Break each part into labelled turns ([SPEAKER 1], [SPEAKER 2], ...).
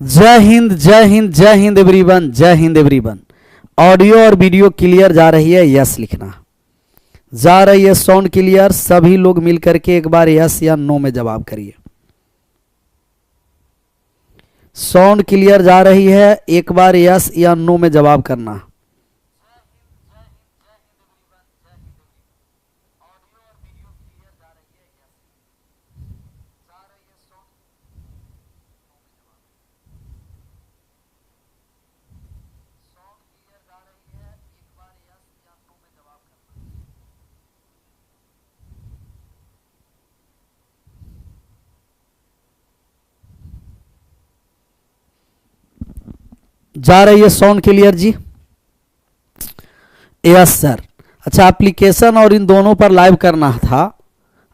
[SPEAKER 1] जय हिंद जय हिंद जय हिंद एवरीवन, जय हिंद एवरीवन। ऑडियो और वीडियो क्लियर जा रही है? यस लिखना। जा रही है साउंड क्लियर? सभी लोग मिलकर के एक बार यस या नो में जवाब करिए। साउंड क्लियर जा रही है? एक बार यस या नो में जवाब करना। जा रही है साउंड क्लियर जी? Yes sir. अच्छा, एप्लीकेशन और इन दोनों पर लाइव करना था।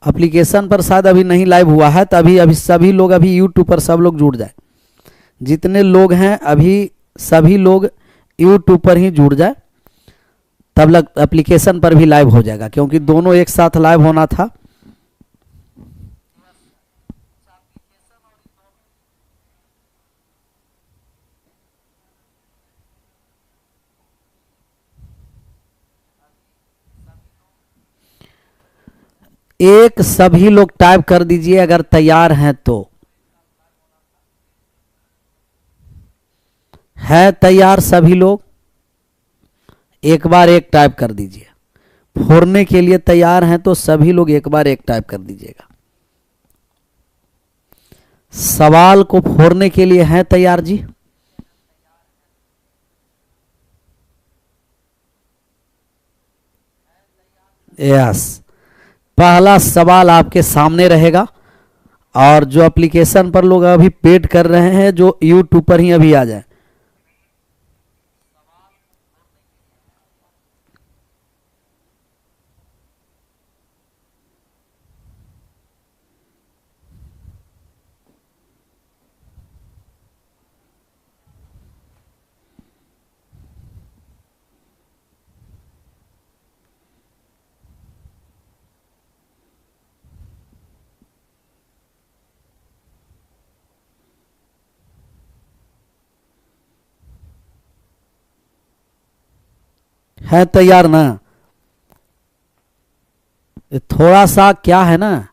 [SPEAKER 1] एप्लीकेशन पर शायद अभी नहीं लाइव हुआ है, तभी अभी सभी लोग अभी यूट्यूब पर सब लोग जुड़ जाए। जितने लोग हैं अभी सभी लोग यूट्यूब पर ही जुड़ जाए, तब लग एप्लीकेशन पर भी लाइव हो जाएगा, क्योंकि दोनों एक साथ लाइव होना था। एक सभी लोग टाइप कर दीजिए अगर तैयार हैं तो। है तैयार सभी लोग? एक बार एक टाइप कर दीजिए। फोड़ने के लिए तैयार हैं तो सभी लोग एक बार एक टाइप कर दीजिएगा। सवाल को फोड़ने के लिए हैं तैयार जी? यस। पहला सवाल आपके सामने रहेगा, और जो एप्लीकेशन पर लोग अभी पेड कर रहे हैं, जो यूट्यूब पर ही अभी आ जाए। है तैयार ना? थोड़ा सा क्या है ना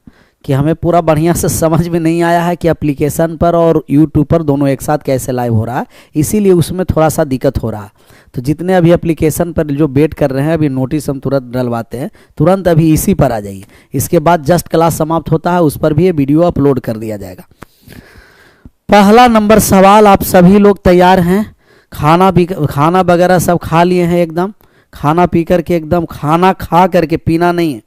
[SPEAKER 1] कि हमें पूरा बढ़िया से समझ में नहीं आया है कि एप्लीकेशन पर और यूट्यूब पर दोनों एक साथ कैसे लाइव हो रहा है, इसीलिए उसमें थोड़ा सा दिक्कत हो रहा है। तो जितने अभी एप्लीकेशन पर जो वेट कर रहे हैं, अभी नोटिस हम तुरंत डलवाते हैं, तुरंत अभी इसी पर आ जाइए। इसके बाद जस्ट क्लास समाप्त होता है, उस पर भी ये वीडियो अपलोड कर दिया जाएगा। पहला नंबर सवाल, आप सभी लोग तैयार हैं? खाना वगैरह सब खा लिए हैं एकदम? खाना पी करके एकदम, खाना खा करके, पीना नहीं है।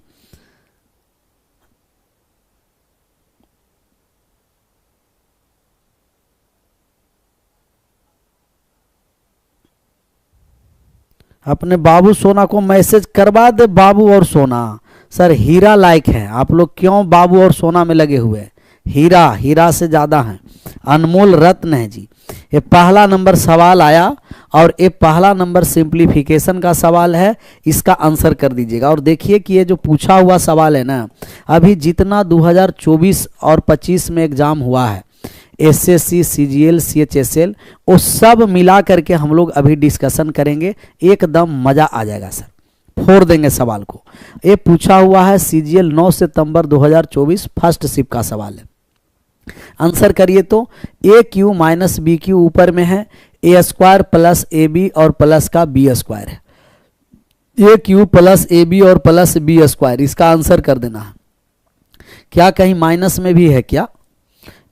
[SPEAKER 1] अपने बाबू सोना को मैसेज करवा दे। बाबू और सोना सर हीरा लाइक है, आप लोग क्यों बाबू और सोना में लगे हुए हैं? हीरा हीरा से ज़्यादा हैं, अनमोल रत्न है जी। ये पहला नंबर सवाल आया, और ये पहला नंबर सिंप्लीफिकेशन का सवाल है, इसका आंसर कर दीजिएगा। और देखिए कि ये जो पूछा हुआ सवाल है ना, अभी जितना 2024 और 25 में एग्जाम हुआ है, एसएससी, सीजीएल, सीएचएसएल, वो सब मिला करके हम लोग अभी डिस्कशन करेंगे। एकदम मज़ा आ जाएगा सर, फोड़ देंगे सवाल को। ये पूछा हुआ है सीजीएल 9 सितंबर 2024 फर्स्ट शिफ्ट का सवाल है। आंसर करिए तो ए क्यू माइनस बी क्यू ऊपर में है, A square plus A B और प्लस का बी स्क्वायर है। A Q plus A B और प्लस बी स्क्वायर, इसका आंसर कर देना है। क्या कहीं माइनस में भी है क्या?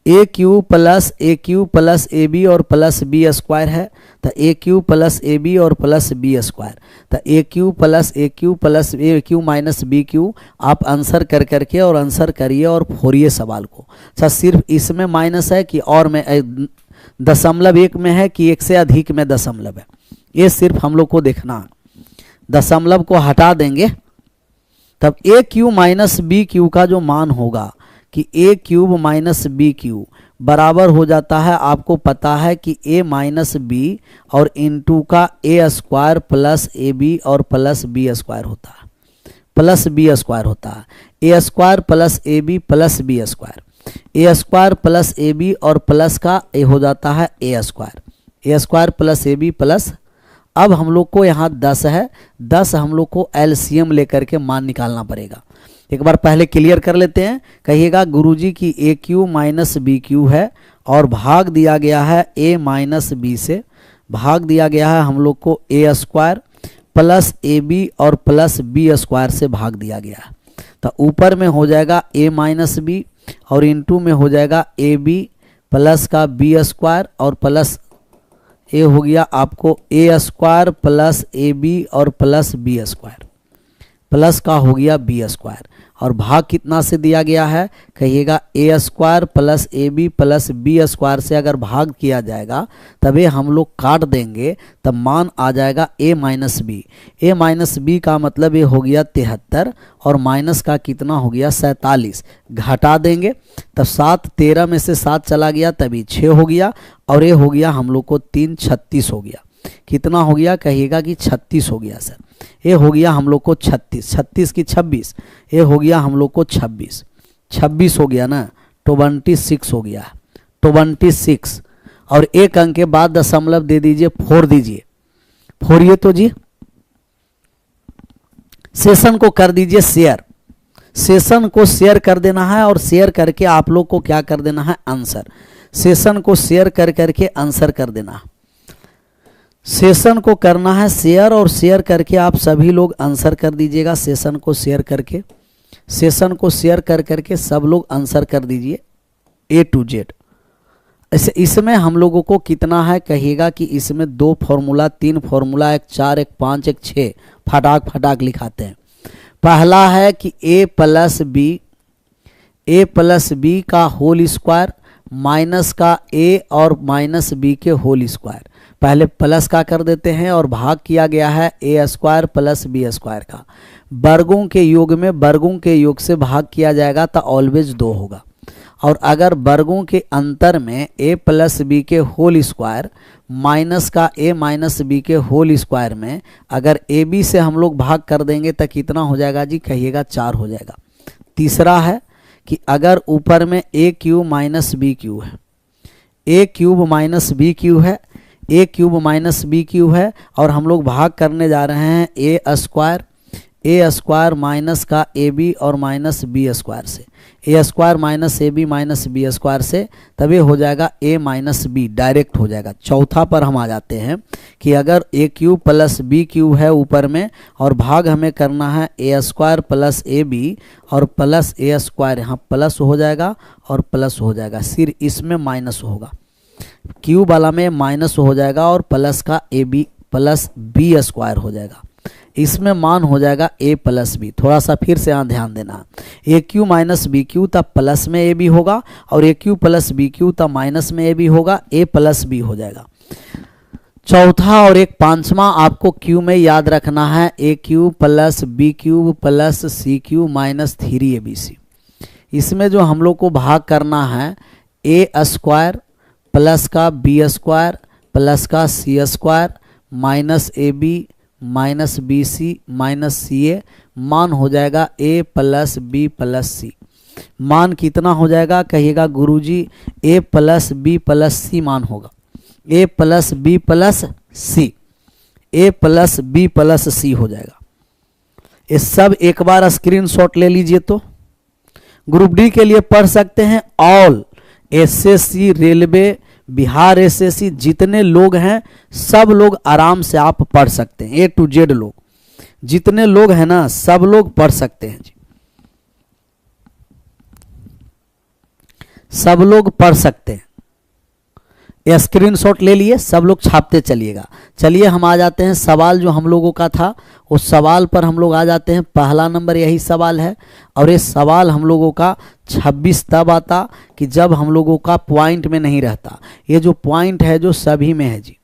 [SPEAKER 1] ए क्यू प्लस ए बी और प्लस बी स्क्वायर है, तो ए क्यू प्लस ए बी और प्लस बी स्क्वायर, तो ए क्यू प्लस ए क्यू माइनस बी क्यू। आप आंसर कर करके और आंसर करिए और फोड़िए सवाल को। अच्छा, सिर्फ इसमें माइनस है कि और में दशमलव एक में है कि एक से अधिक में दशमलव है, ये सिर्फ हम लोग को देखना है। दशमलव को हटा देंगे तब A Q minus B Q का जो मान होगा कि A cube minus B cube बराबर हो जाता है, आपको पता है कि ए माइनस बी और इनटू का A square plus A B और प्लस बी स्क्वायर होता है, प्लस बी स्क्वायर होता है। A square plus A B plus B square, A square plus A B और प्लस का ए हो जाता है A square plus A B plus, अब हम लोग को यहाँ 10 है, 10 हम लोग को एलसीएम लेकर के मान निकालना पड़ेगा। एक बार पहले क्लियर कर लेते हैं। कहिएगा गुरुजी की ए क्यू माइनस बी क्यू है और भाग दिया गया है ए माइनस बी से, भाग दिया गया है हम लोग को ए स्क्वायर प्लस ए बी और प्लस बी स्क्वायर से भाग दिया गया है। तो ऊपर में हो जाएगा ए माइनस बी और इनटू में हो जाएगा ए बी प्लस का बी स्क्वायर और प्लस ए हो गया आपको ए स्क्वायर प्लस ए बी और प्लस बी स्क्वायर, प्लस का हो गया बी स्क्वायर और भाग कितना से दिया गया है, कहिएगा A square plus A B plus B square से अगर भाग किया जाएगा तभी हम लोग काट देंगे तब मान आ जाएगा ए माइनस बी। ए माइनस बी का मतलब ये हो गया 73 और माइनस का कितना हो गया 47, घटा देंगे तब 7, 13 में से 7 चला गया तभी 6 हो गया और ये हो गया हम लोग को 3, 36 हो गया। कितना हो गया, कहिएगा कि 36 हो गया सर। ये हो गया हम लोग को 36, 36 की 26, ये हो गया हम लोग को 26, 26 हो गया ना, 26 हो गया, 26 और एक अंक के बाद दशमलव दे दीजिए, 4 दीजिए, 4 ये तो जी सेशन को कर दीजिए शेयर, सेशन को शेयर कर देना है और शेयर करके आप लोग को क्या कर देना है आंसर, सेशन को शेयर कर करके आंसर कर देना है। सेशन को करना है शेयर और शेयर करके आप सभी लोग आंसर कर दीजिएगा। सेशन को शेयर करके, सेशन को शेयर कर करके सब लोग आंसर कर दीजिए ए टू जेड। ऐसे इसमें हम लोगों को कितना है, कहिएगा कि इसमें 2 फॉर्मूला 3 फॉर्मूला, एक 4 एक 5 एक 6 फटाक फटाक लिखाते हैं। पहला है कि ए प्लस बी का होल स्क्वायर माइनस का ए और माइनस बी के होल स्क्वायर, पहले प्लस का कर देते हैं और भाग किया गया है A square plus B square का, वर्गों के योग में वर्गों के योग से भाग किया जाएगा तो ऑलवेज 2 होगा। और अगर वर्गों के अंतर में ए प्लस बी के होल स्क्वायर माइनस का ए माइनस बी के होल स्क्वायर में अगर ए बी से हम लोग भाग कर देंगे तो कितना हो जाएगा जी, कहिएगा 4 हो जाएगा। तीसरा है कि अगर ऊपर में ए क्यूब माइनस बी क्यू है, ए क्यूब माइनस बी क्यू है, ए क्यूब माइनस बी क्यू है और हम लोग भाग करने जा रहे हैं ए स्क्वायर माइनस का ए बी और माइनस बी स्क्वायर से, A square minus A B minus B square से, तभी हो जाएगा ए माइनस बी, डायरेक्ट हो जाएगा। चौथा पर हम आ जाते हैं कि अगर ए क्यूब प्लस बी क्यूब है ऊपर में और भाग हमें करना है A square plus A B और प्लस ए स्क्वायर, यहाँ प्लस हो जाएगा और प्लस हो जाएगा, सिर्फ इसमें माइनस होगा, क्यूब वाला में माइनस हो जाएगा और प्लस का A B plus B square हो जाएगा, इसमें मान हो जाएगा ए प्लस बी। थोड़ा सा फिर से यहाँ ध्यान देना, ए क्यू माइनस बी क्यू तब प्लस में ए बी होगा और ए क्यू प्लस बी क्यू तब माइनस में ए बी होगा, ए प्लस बी हो जाएगा। चौथा और एक पांचवा आपको क्यू में याद रखना है, A Q plus B Q plus C Q minus 3abc। इसमें जो हम लोग को भाग करना है ए स्क्वायर प्लस का बी स्क्वायर प्लस का C square minus A B minus B C minus C A, मान हो जाएगा A plus B plus C. मान कितना हो जाएगा, कहिएगा गुरुजी A plus B plus C मान होगा, A plus B plus C, A plus B plus सी हो जाएगा। ये सब एक बार स्क्रीनशॉट ले लीजिए। तो ग्रुप डी के लिए पढ़ सकते हैं all SSC railway Bihar SSC जितने लोग हैं सब लोग आराम से आप पढ़ सकते हैं, ए टू जेड लोग जितने लोग हैं ना सब लोग पढ़ सकते हैं जी, सब लोग पढ़ सकते हैं। स्क्रीनशॉट ले लिए, सब लोग छापते चलिएगा। चलिए हम आ जाते हैं सवाल जो हम लोगों का था उस सवाल पर हम लोग आ जाते हैं। पहला नंबर यही सवाल है और ये सवाल हम लोगों का 26 तब आता कि जब हम लोगों का पॉइंट में नहीं रहता। ये जो पॉइंट है जो सभी में है जी,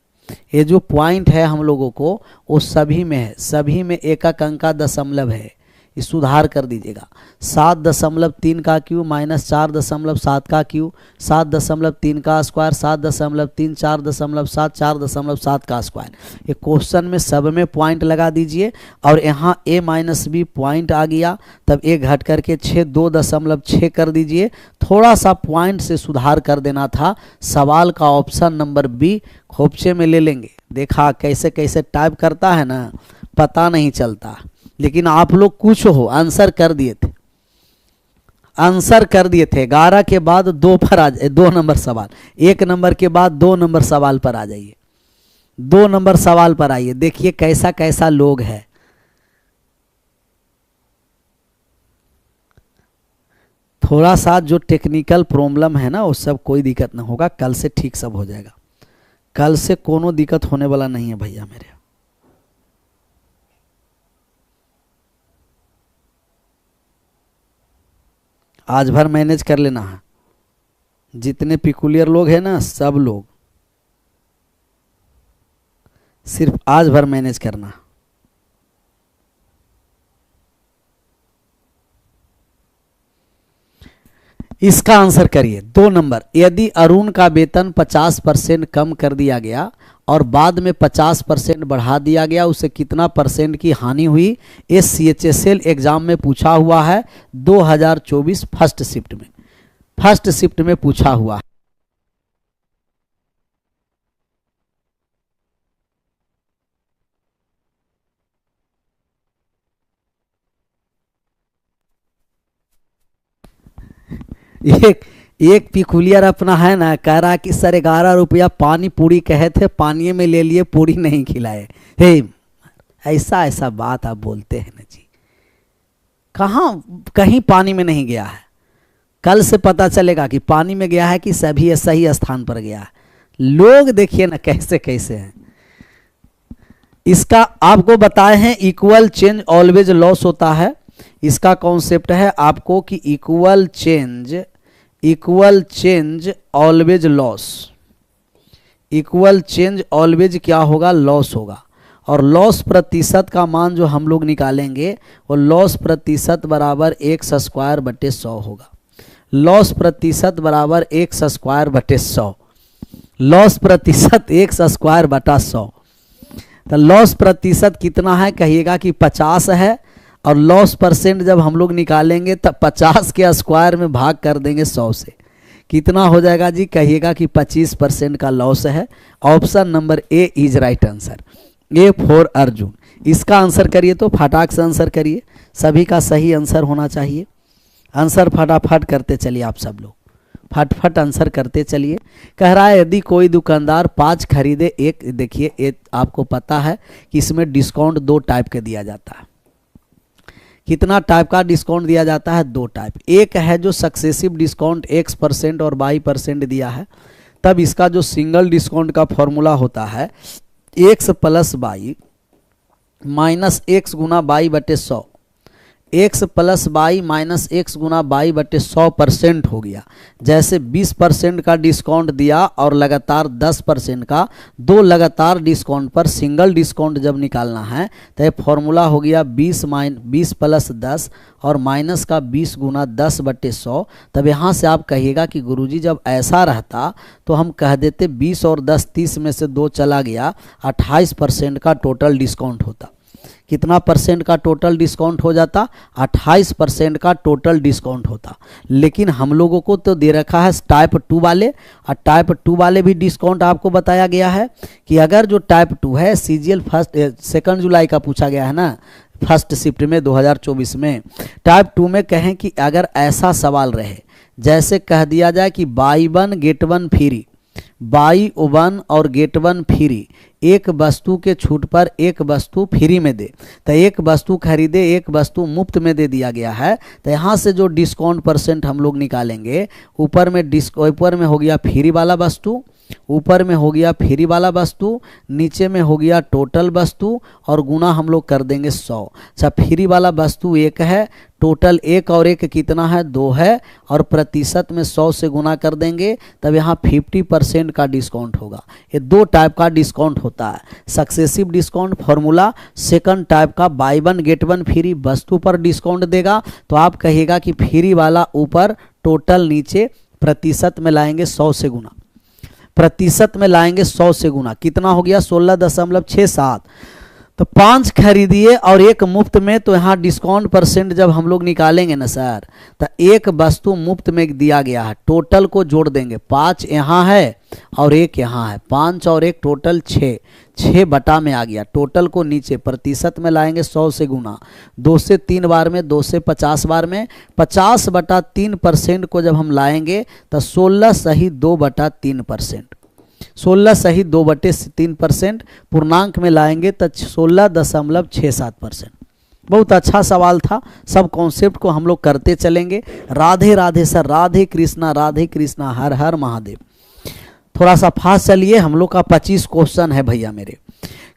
[SPEAKER 1] ये जो पॉइंट है हम लोगों को वो सभी में है, सभी में एक एक अंक का दशमलव है, इस सुधार कर दीजिएगा। 7.3 का क्यूब माइनस 4.7 का क्यूब, 7.3 का स्क्वायर, 7.3, 4.7, 4.7 का स्क्वायर। ये क्वेश्चन में सब में पॉइंट लगा दीजिए और यहाँ a माइनस बी पॉइंट आ गया, तब a घट करके 6, 2.6 कर दीजिए। थोड़ा सा पॉइंट से सुधार कर देना था। सवाल का ऑप्शन नंबर बी खोपचे में ले लेंगे। देखा कैसे कैसे टाइप करता है ना, पता नहीं चलता। लेकिन आप लोग कुछ हो आंसर कर दिए थे, आंसर कर दिए थे। 11 के बाद 2 पर आ जाए, 2 नंबर सवाल, 1 नंबर के बाद 2 नंबर सवाल पर आ जाइए, 2 नंबर सवाल पर आइए। देखिए कैसा कैसा लोग है। थोड़ा सा जो टेक्निकल प्रॉब्लम है ना, वो सब कोई दिक्कत ना होगा, कल से ठीक सब हो जाएगा। कल से कोनो दिक्कत होने वाला नहीं है भैया मेरे। आज भर मैनेज कर लेना है। जितने पिकुलियर लोग हैं ना, सब लोग सिर्फ आज भर मैनेज करना। इसका आंसर करिए 2 नंबर। यदि अरुण का वेतन 50% कम कर दिया गया और बाद में 50% बढ़ा दिया गया, उसे कितना परसेंट की हानि हुई? SCHSL एग्जाम में पूछा हुआ है 2024 फर्स्ट शिफ्ट में, फर्स्ट शिफ्ट में पूछा हुआ है। एक पिकुलियर अपना है ना, कह रहा कि सर 11 रुपया पानी पूरी कहे थे, पानी में ले लिए, पूरी नहीं खिलाए। हे ऐसा ऐसा बात आप बोलते हैं ना जी, कहाँ कहीं पानी में नहीं गया है। कल से पता चलेगा कि पानी में गया है कि सभी सही स्थान पर गया है। लोग देखिए ना कैसे कैसे हैं। इसका आपको बताए हैं इक्वल चेंज ऑलवेज लॉस होता है। इसका कॉन्सेप्ट है आपको कि equal change always loss, equal change always क्या होगा? लॉस होगा। और लॉस प्रतिशत का मान जो हम लोग निकालेंगे वो लॉस प्रतिशत बराबर x²/100 होगा। लॉस प्रतिशत बराबर x²/100, लॉस प्रतिशत x²/100। तो लॉस प्रतिशत कितना है कहिएगा कि 50 है, और लॉस परसेंट जब हम लोग निकालेंगे तब 50 के स्क्वायर में भाग कर देंगे 100 से। कितना हो जाएगा जी? कहिएगा कि 25% का लॉस है। Option number A is right answer, A for Arjun. इसका आंसर करिए तो फटाक से आंसर करिए, सभी का सही आंसर होना चाहिए। आंसर फटाफट करते चलिए, आप सब लोग फटफट आंसर करते चलिए। कह रहा है यदि कोई दुकानदार 5 खरीदे एक, देखिए आपको पता है कि इसमें डिस्काउंट 2 टाइप के दिया जाता है। कितना टाइप का डिस्काउंट दिया जाता है? 2 टाइप। एक है जो सक्सेसिव डिस्काउंट X% और Y% दिया है, तब इसका जो सिंगल डिस्काउंट का फॉर्मूला होता है X + Y माइनस X गुना Y/100, X + Y minus X गुना Y/100% हो गया। जैसे 20% का डिस्काउंट दिया और लगातार 10% का, 2 लगातार डिस्काउंट पर सिंगल डिस्काउंट जब निकालना है तो ये फॉर्मूला हो गया 20 + 10 और माइनस का 20 गुना 10/100। तब यहाँ से आप कहिएगा कि गुरुजी जब ऐसा रहता तो हम कह देते 20 और 10 30 में से 2 चला गया, 28% का टोटल डिस्काउंट होता। कितना परसेंट का टोटल डिस्काउंट हो जाता? 28% का टोटल डिस्काउंट होता। लेकिन हम लोगों को तो दे रखा है टाइप 2 वाले, और टाइप 2 वाले भी डिस्काउंट आपको बताया गया है कि अगर जो टाइप 2 है CGL 2 जुलाई का पूछा गया है ना फर्स्ट शिफ्ट में 2024 में। टाइप 2 में कहें कि अगर ऐसा सवाल रहे, जैसे कह दिया जाए कि बाई 1 गेट 1 फ्री, बाई 1 और गेट 1 फ्री, एक वस्तु के छूट पर एक वस्तु फ्री में दे, तो एक वस्तु खरीदे एक वस्तु मुफ्त में दे दिया गया है। तो यहाँ से जो डिस्काउंट परसेंट हम लोग निकालेंगे, ऊपर में हो गया फ्री वाला वस्तु ऊपर में हो गया फ्री वाला वस्तु, नीचे में हो गया टोटल वस्तु और गुना हम लोग कर देंगे 100। अच्छा, फ्री वाला वस्तु 1 है, टोटल 1 और 1 कितना है 2 है, और प्रतिशत में 100 से गुना कर देंगे, तब यहाँ 50% का डिस्काउंट होगा। ये 2 टाइप का डिस्काउंट होता है, successive discount formula. Second type का बाय 1 गेट 1 फ्री, वस्तु पर डिस्काउंट देगा तो आप कहिएगा कि फ्री वाला ऊपर, टोटल नीचे, प्रतिशत में लाएंगे 100 से गुना, प्रतिशत में लाएंगे 100 से गुना, कितना हो गया 16.67। तो 5 खरीदिए और 1 मुफ्त में, तो यहाँ डिस्काउंट परसेंट जब हम लोग निकालेंगे ना सर, तो 1 वस्तु मुफ्त में दिया गया है, टोटल को जोड़ देंगे, 5 यहाँ है और 1 यहाँ है, 5 और 1 टोटल 6, 6 बटा में आ गया, टोटल को नीचे प्रतिशत में लाएंगे 100 से गुना, 2 से 3 बार में, 2 से 50 बार में, 50/3% को जब हम लाएंगे तो 16 सही 2/3%, 16 सही 2/3%, पूर्णांक में लाएंगे तो 16.67%। बहुत अच्छा सवाल था, सब कॉन्सेप्ट को हम लोग करते चलेंगे। राधे राधे सर, राधे कृष्णा, हर हर महादेव। थोड़ा सा फास्ट चलिए, हम लोग का 25 क्वेश्चन है भैया मेरे।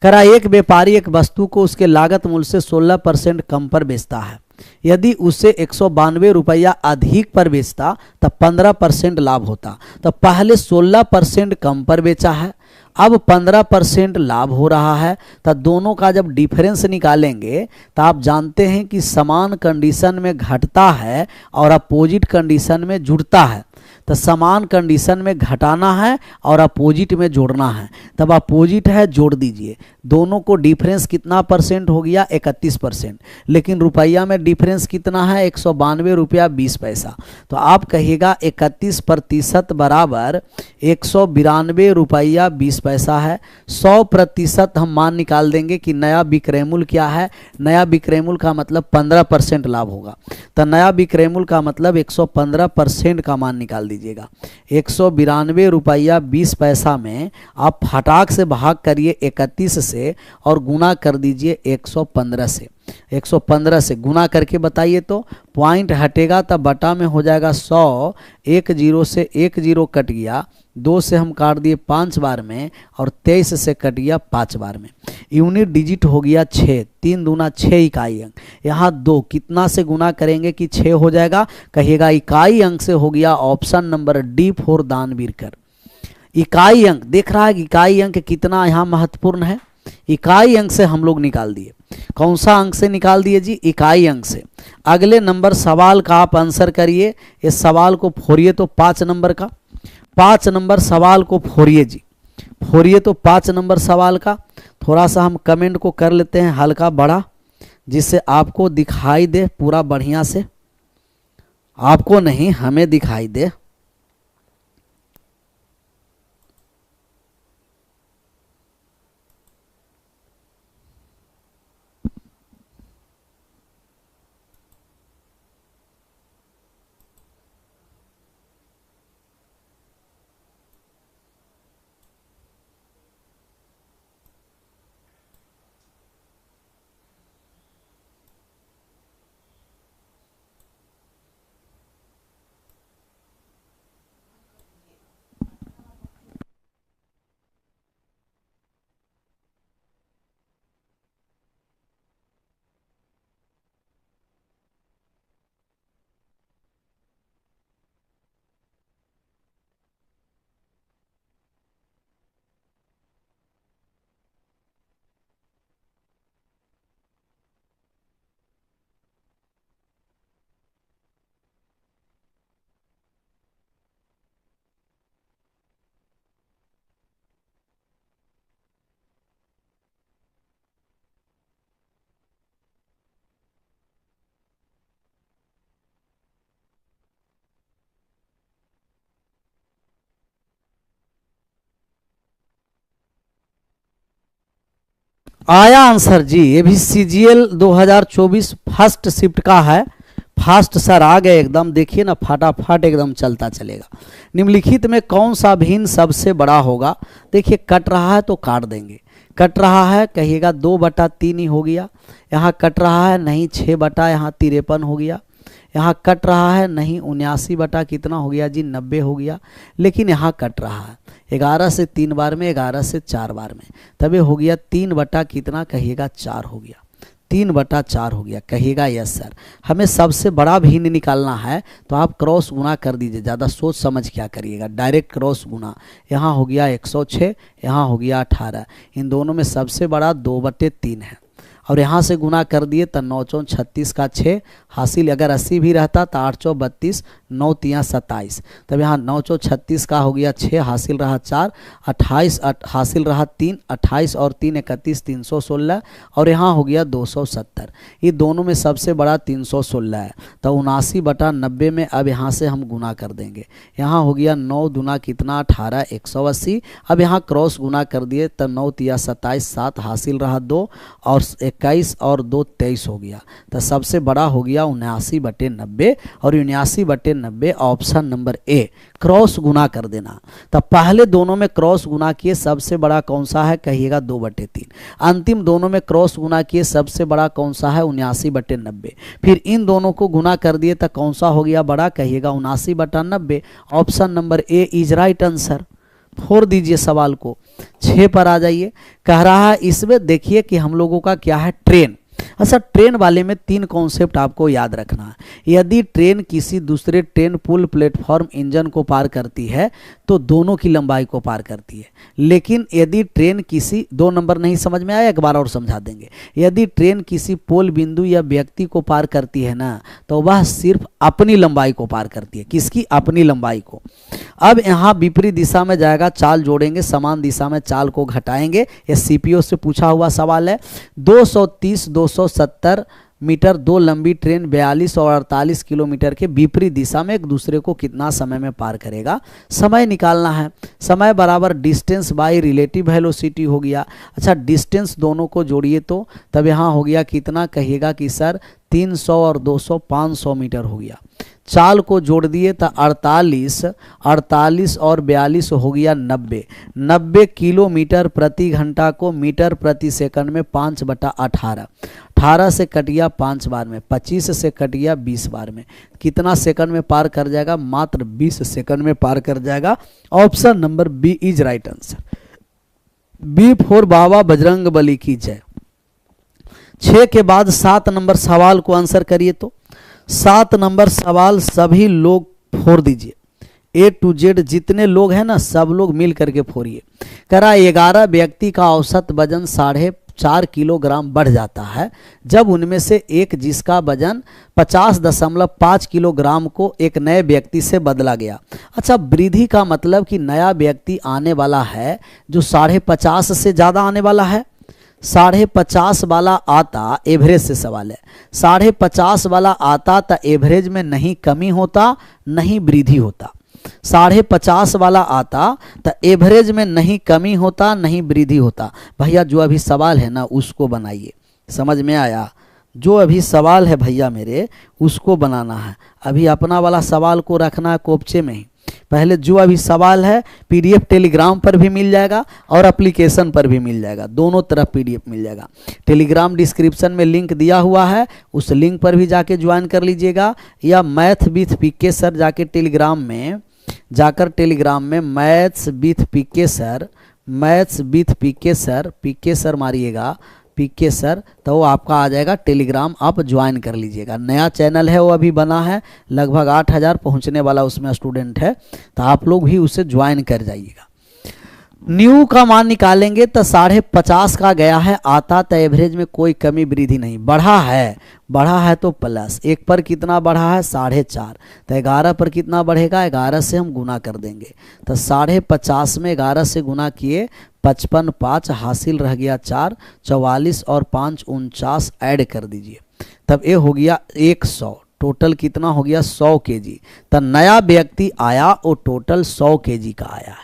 [SPEAKER 1] करा, एक व्यापारी एक वस्तु को उसके लागत मूल्य से 16% कम पर बेचता है, यदि उसे 192 रुपया अधिक पर बेचता तब 15% लाभ होता। तो पहले 16% कम पर बेचा है, अब 15% लाभ हो रहा है, तो दोनों का जब डिफरेंस निकालेंगे तो आप जानते हैं कि समान कंडीशन में घटता है और अपोजिट कंडीशन में जुड़ता है। तो समान कंडीशन में घटाना है और अपोजिट में जोड़ना है, तब अपोजिट है जोड़ दीजिए, दोनों को डिफरेंस कितना परसेंट हो गया 31%, लेकिन रुपया में डिफरेंस कितना है 192 रुपया 20 पैसा। तो आप कहिएगा 31% बराबर 192 रुपया 20 पैसा है। 100% हम मान निकाल देंगे कि नया विक्रय मूल्य क्या है, नया विक्रय मूल्य का मतलब 15% लाभ होगा, तो नया विक्रय मूल्य का मतलब 115% का मान निकाल दीजिएगा। 192 रुपया 20 पैसा में आप फटाक से भाग करिए 31 से और गुना कर दीजिए 115 से, 115 से गुना करके बताइए तो पॉइंट हटेगा तब बटा में हो जाएगा 100, 1 0 से 1 0 कट गया, 2 से हम काट दिए 5 बार में और 23 से कट गया 5 बार में। यूनिट डिजिट हो गया 6, 3 दूना 6 इकाई अंक, यहाँ 2 कितना से गुना करेंगे कि 6 हो जाएगा, कहिएगा इकाई अंक से हो गया ऑप्शन नंबर डी फॉर दानवीर कर। इकाई अंक देख रहा है, इकाई अंक कितना यहाँ महत्वपूर्ण है, इकाई अंक से हम लोग निकाल दिए। कौन सा अंक से निकाल दिए जी, इकाई अंक से। अगले नंबर सवाल का आप आंसर करिए, इस सवाल को फोड़िए तो 5 नंबर का, 5 नंबर सवाल को फोड़िए जी, फोड़िए तो 5 नंबर सवाल का। थोड़ा सा हम कमेंट को कर लेते हैं हल्का बड़ा, जिससे आपको दिखाई दे पूरा बढ़िया से, आपको नहीं हमें दिखाई दे। आया आंसर जी, ये भी CGL 2024 फर्स्ट शिफ्ट का है। फास्ट सर आ गए एकदम, देखिए ना फटाफट एकदम चलता चलेगा। निम्नलिखित में कौन सा भिन्न सबसे बड़ा होगा, देखिए कट रहा है तो काट देंगे, कट रहा है कहिएगा 2/3 ही हो गया, यहाँ कट रहा है नहीं 6 बटा यहाँ 53 हो गया, यहाँ कट रहा है नहीं, 79 बटा कितना हो गया जी 90 हो गया, लेकिन यहाँ कट रहा है 11 से 3 बार में, 11 से 4 बार में, तब ये हो गया 3 बटा कितना कहिएगा 4 हो गया, 3 बटा 4 हो गया, कहिएगा यस सर। हमें सबसे बड़ा भिन्न निकालना है तो आप क्रॉस गुना कर दीजिए, ज़्यादा सोच समझ क्या करिएगा, डायरेक्ट क्रॉस गुना। यहाँ हो गया 106, यहाँ हो गया 18, इन दोनों में सबसे बड़ा 2/3 है, और यहाँ से गुना कर दिए तो 9 चौं 36 का 6 हासिल, अगर 80 भी रहता तो 8 चौं 32, 9 तियां 27, तब यहाँ 9 चौं 36 का हो गया 6 हासिल रहा 4, 28 हासिल रहा 3, 28 और 3 31, 316, और यहाँ हो गया 270। ये दोनों में सबसे बड़ा 316 है, तो 79/90 में अब यहाँ से हम गुना कर देंगे। यहाँ हो गया 9 दूना कितना 18, 180, अब यहाँ क्रॉस गुना कर दिए तो 9 तिया 27, 7 हासिल रहा 2, और 21 और 2 23 हो गया, तो सबसे बड़ा हो गया 79/90, और 79/90 ऑप्शन नंबर ए क्रॉस गुना कर देना। तब पहले दोनों में क्रॉस गुना किए, सबसे बड़ा कौन सा है कहिएगा 2/3, अंतिम दोनों में क्रॉस गुना किए, सबसे बड़ा कौन सा है 79/90, फिर इन दोनों को गुना कर दिए तो कौन सा हो गया बड़ा कहिएगा 79/90, option number A is right answer. फोड़ दीजिए सवाल को, 6 पर आ जाइए। कह रहा है इसमें देखिए कि हम लोगों का क्या है ट्रेन। अच्छा, ट्रेन वाले में 3 कॉन्सेप्ट आपको याद रखना है। यदि ट्रेन किसी दूसरे ट्रेन पुल प्लेटफॉर्म इंजन को पार करती है तो दोनों की लंबाई को पार करती है, लेकिन यदि ट्रेन किसी 2 नंबर नहीं समझ में आया, एक बार और समझा देंगे। यदि ट्रेन किसी पोल बिंदु या व्यक्ति को पार करती है ना, तो वह सिर्फ अपनी लंबाई को पार करती है। किसकी? अपनी लंबाई को। अब यहाँ विपरीत दिशा में जाएगा, चाल जोड़ेंगे, समान दिशा में चाल को घटाएंगे। ये सीपीओ से पूछा हुआ सवाल है। 230 270 मीटर 2 लंबी ट्रेन 42 और 48 किलोमीटर के विपरीत दिशा में एक दूसरे को कितना समय में पार करेगा, समय निकालना है। समय बराबर डिस्टेंस बाई रिलेटिव वेलोसिटी हो गया। अच्छा, डिस्टेंस दोनों को जोड़िए तो तब यहाँ हो गया कितना कहिएगा कि सर 300 और 200 500 मीटर हो गया। चाल को जोड़ दिए तो 48 और 42 हो गया 90 किलोमीटर प्रति घंटा को मीटर प्रति सेकंड में 5/18, 18 से कट गया 5 बार में, 25 से कट गया 20 बार में, कितना सेकंड में पार कर जाएगा? मात्र 20 सेकंड में पार कर जाएगा। Option number B is right answer. B for बाबा बजरंग बली की जय। 6 के बाद 7 नंबर सवाल को आंसर करिए तो 7 नंबर सवाल सभी लोग फोड़ दीजिए, A to Z जितने लोग हैं ना सब लोग मिल करके फोड़िए। करा 11 व्यक्ति का औसत वजन 4.5 किलोग्राम बढ़ जाता है जब उनमें से एक जिसका वजन 50.5 किलोग्राम को एक नए व्यक्ति से बदला गया। अच्छा, वृद्धि का मतलब कि नया व्यक्ति आने वाला है जो 50.5 से ज़्यादा आने वाला है। 50.5 वाला आता, एवरेज से सवाल है, 50.5 वाला आता तो एवरेज में नहीं कमी होता नहीं वृद्धि होता। 50.5 वाला आता तो एवरेज में नहीं कमी होता नहीं वृद्धि होता। भैया जो अभी सवाल है ना उसको बनाइए, समझ में आया? जो अभी सवाल है भैया मेरे उसको बनाना है। अभी अपना वाला सवाल को रखना है कोपचे में ही। पहले जो अभी सवाल है पीडीएफ टेलीग्राम पर भी मिल जाएगा और एप्लीकेशन पर भी मिल जाएगा, दोनों तरफ पीडीएफ मिल जाएगा। टेलीग्राम डिस्क्रिप्शन में लिंक दिया हुआ है, उस लिंक पर भी जाके ज्वाइन कर लीजिएगा, या मैथ विथ पीके सर जाके टेलीग्राम में जाकर टेलीग्राम में मैथ्स विथ पीके सर मारिएगा, पीके सर, तो वो आपका आ जाएगा टेलीग्राम, आप ज्वाइन कर लीजिएगा। नया चैनल है वो अभी बना है, लगभग 8000 पहुंचने वाला उसमें स्टूडेंट है, तो आप लोग भी उसे ज्वाइन कर जाइएगा। न्यू का मान निकालेंगे तो 50.5 का गया है, आता तो एवरेज में कोई कमी वृद्धि नहीं, बढ़ा है तो प्लस, 1 पर कितना बढ़ा है 4.5, तो 11 पर कितना बढ़ेगा 11 से हम गुना कर देंगे, तो 50.5 में 11 से गुना किए 55, 5 हासिल रह गया 4, 44 और 5 49 ऐड कर दीजिए, तब ये हो गया 100। टोटल कितना हो गया 100 केजी। तो नया व्यक्ति आया और टोटल 100 केजी का आया है।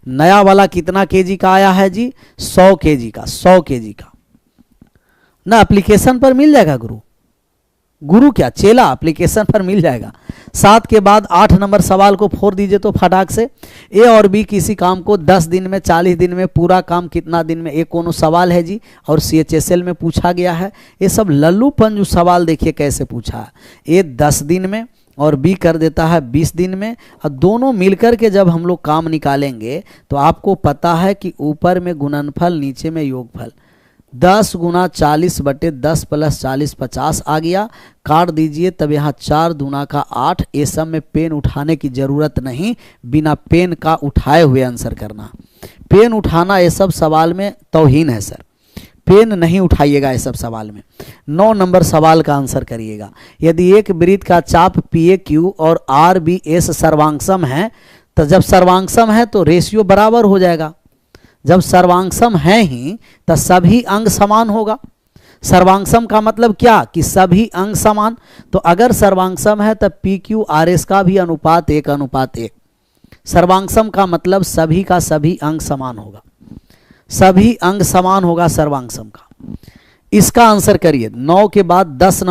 [SPEAKER 1] नया वाला कितना केजी का आया है जी? 100 केजी का, 100 केजी का ना। एप्लीकेशन पर मिल जाएगा गुरु, गुरु क्या, चेला, एप्लीकेशन पर मिल जाएगा। 7 के बाद 8 नंबर सवाल को फोड़ दीजिए तो फटाक से। ए और बी किसी काम को 10 दिन में, 40 दिन में, पूरा काम कितना दिन में, एक कोनो सवाल है जी और CHSL में पूछा गया है। ये सब लल्लू पंजू सवाल देखिए कैसे पूछा है। ए 10 दिन में और बी कर देता है 20 दिन में, और दोनों मिलकर के जब हम लोग काम निकालेंगे तो आपको पता है कि ऊपर में गुणनफल, नीचे में योगफल। 10 गुना 40 बटे 10 प्लस 40 50 आ गया, काट दीजिए। तब यहाँ 4 दूना का 8। ये सब में पेन उठाने की जरूरत नहीं, बिना पेन का उठाए हुए आंसर करना। पेन उठाना ये सब सवाल में तौहीन है सर, पेन नहीं उठाइएगा ये सब सवाल में। 9 नंबर सवाल का आंसर करिएगा। यदि एक वृत्त का चाप PAQ और RBS सर्वांगसम है, तो जब सर्वांगसम है तो रेशियो बराबर हो जाएगा। जब सर्वांगसम है ही तो सभी अंग समान होगा। सर्वांगसम का मतलब क्या कि सभी अंग समान। तो अगर सर्वांगसम है तो PQRS का भी अनुपात 1:1। सर्वांगसम का मतलब सभी का सभी अंग समान होगा, सभी अंग समान होगा सर्वांगसम का। इसका आंसर करिए। 9 के बाद 10